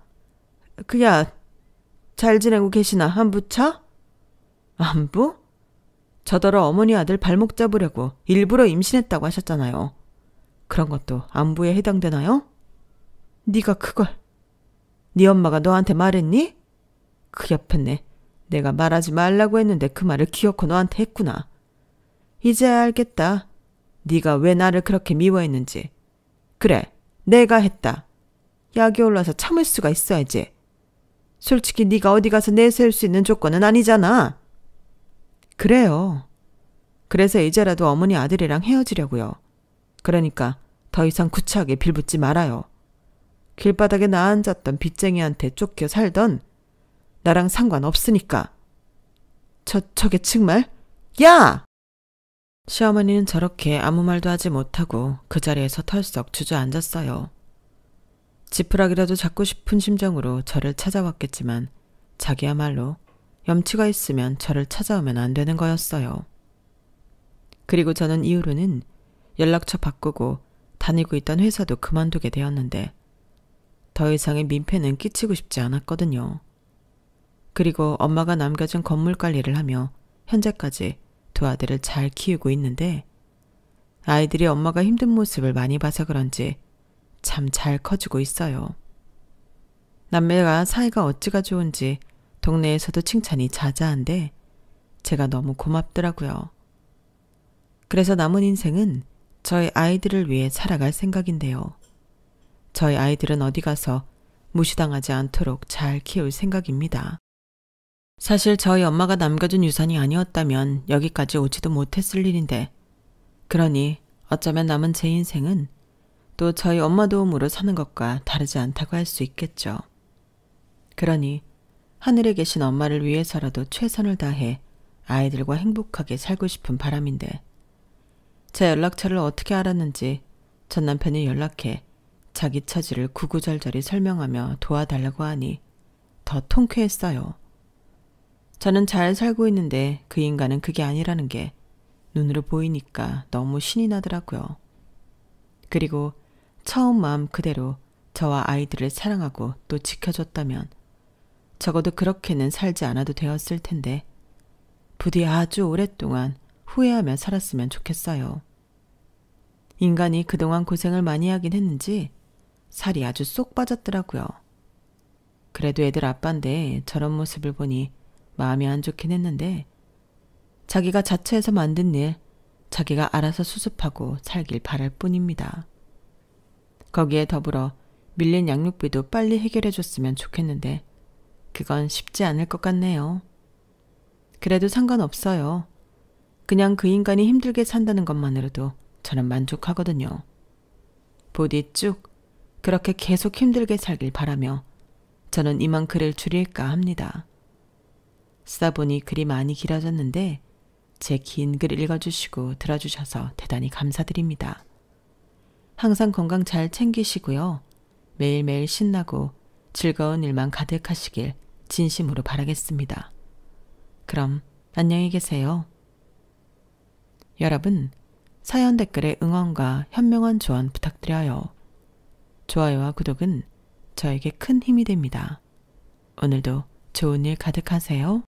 그야 잘 지내고 계시나 안부차? 안부? 저더러 어머니 아들 발목 잡으려고 일부러 임신했다고 하셨잖아요. 그런 것도 안부에 해당되나요? 네가 그걸 네 엄마가 너한테 말했니? 그 옆에네. 내가 말하지 말라고 했는데 그 말을 기어코 너한테 했구나. 이제야 알겠다. 네가 왜 나를 그렇게 미워했는지. 그래, 내가 했다. 약이 올라서 참을 수가 있어야지. 솔직히 네가 어디 가서 내세울 수 있는 조건은 아니잖아. 그래요. 그래서 이제라도 어머니 아들이랑 헤어지려고요. 그러니까 더 이상 구차하게 빌붙지 말아요. 길바닥에 나앉았던 빚쟁이한테 쫓겨 살던 나랑 상관없으니까. 저게 정말? 야! 시어머니는 저렇게 아무 말도 하지 못하고 그 자리에서 털썩 주저앉았어요. 지푸라기라도 잡고 싶은 심정으로 저를 찾아왔겠지만 자기야말로 염치가 있으면 저를 찾아오면 안 되는 거였어요. 그리고 저는 이후로는 연락처 바꾸고 다니고 있던 회사도 그만두게 되었는데 더 이상의 민폐는 끼치고 싶지 않았거든요. 그리고 엄마가 남겨준 건물 관리를 하며 현재까지 두 아들을 잘 키우고 있는데 아이들이 엄마가 힘든 모습을 많이 봐서 그런지 참 잘 커지고 있어요. 남매가 사이가 어찌가 좋은지 동네에서도 칭찬이 자자한데 제가 너무 고맙더라고요. 그래서 남은 인생은 저희 아이들을 위해 살아갈 생각인데요. 저희 아이들은 어디 가서 무시당하지 않도록 잘 키울 생각입니다. 사실 저희 엄마가 남겨준 유산이 아니었다면 여기까지 오지도 못했을 일인데 그러니 어쩌면 남은 제 인생은 또 저희 엄마 도움으로 사는 것과 다르지 않다고 할 수 있겠죠. 그러니 하늘에 계신 엄마를 위해서라도 최선을 다해 아이들과 행복하게 살고 싶은 바람인데 제 연락처를 어떻게 알았는지 전 남편이 연락해 자기 처지를 구구절절히 설명하며 도와달라고 하니 더 통쾌했어요. 저는 잘 살고 있는데 그 인간은 그게 아니라는 게 눈으로 보이니까 너무 신이 나더라고요. 그리고 처음 마음 그대로 저와 아이들을 사랑하고 또 지켜줬다면 적어도 그렇게는 살지 않아도 되었을 텐데 부디 아주 오랫동안 후회하며 살았으면 좋겠어요. 인간이 그동안 고생을 많이 하긴 했는지 살이 아주 쏙 빠졌더라고요. 그래도 애들 아빠인데 저런 모습을 보니 마음이 안 좋긴 했는데 자기가 자처해서 만든 일 자기가 알아서 수습하고 살길 바랄 뿐입니다. 거기에 더불어 밀린 양육비도 빨리 해결해 줬으면 좋겠는데 그건 쉽지 않을 것 같네요. 그래도 상관없어요. 그냥 그 인간이 힘들게 산다는 것만으로도 저는 만족하거든요. 부디 쭉 그렇게 계속 힘들게 살길 바라며 저는 이만 글을 줄일까 합니다. 쓰다 보니 글이 많이 길어졌는데 제 긴 글 읽어주시고 들어주셔서 대단히 감사드립니다. 항상 건강 잘 챙기시고요. 매일매일 신나고 즐거운 일만 가득하시길 진심으로 바라겠습니다. 그럼 안녕히 계세요. 여러분, 사연 댓글에 응원과 현명한 조언 부탁드려요. 좋아요와 구독은 저에게 큰 힘이 됩니다. 오늘도 좋은 일 가득하세요.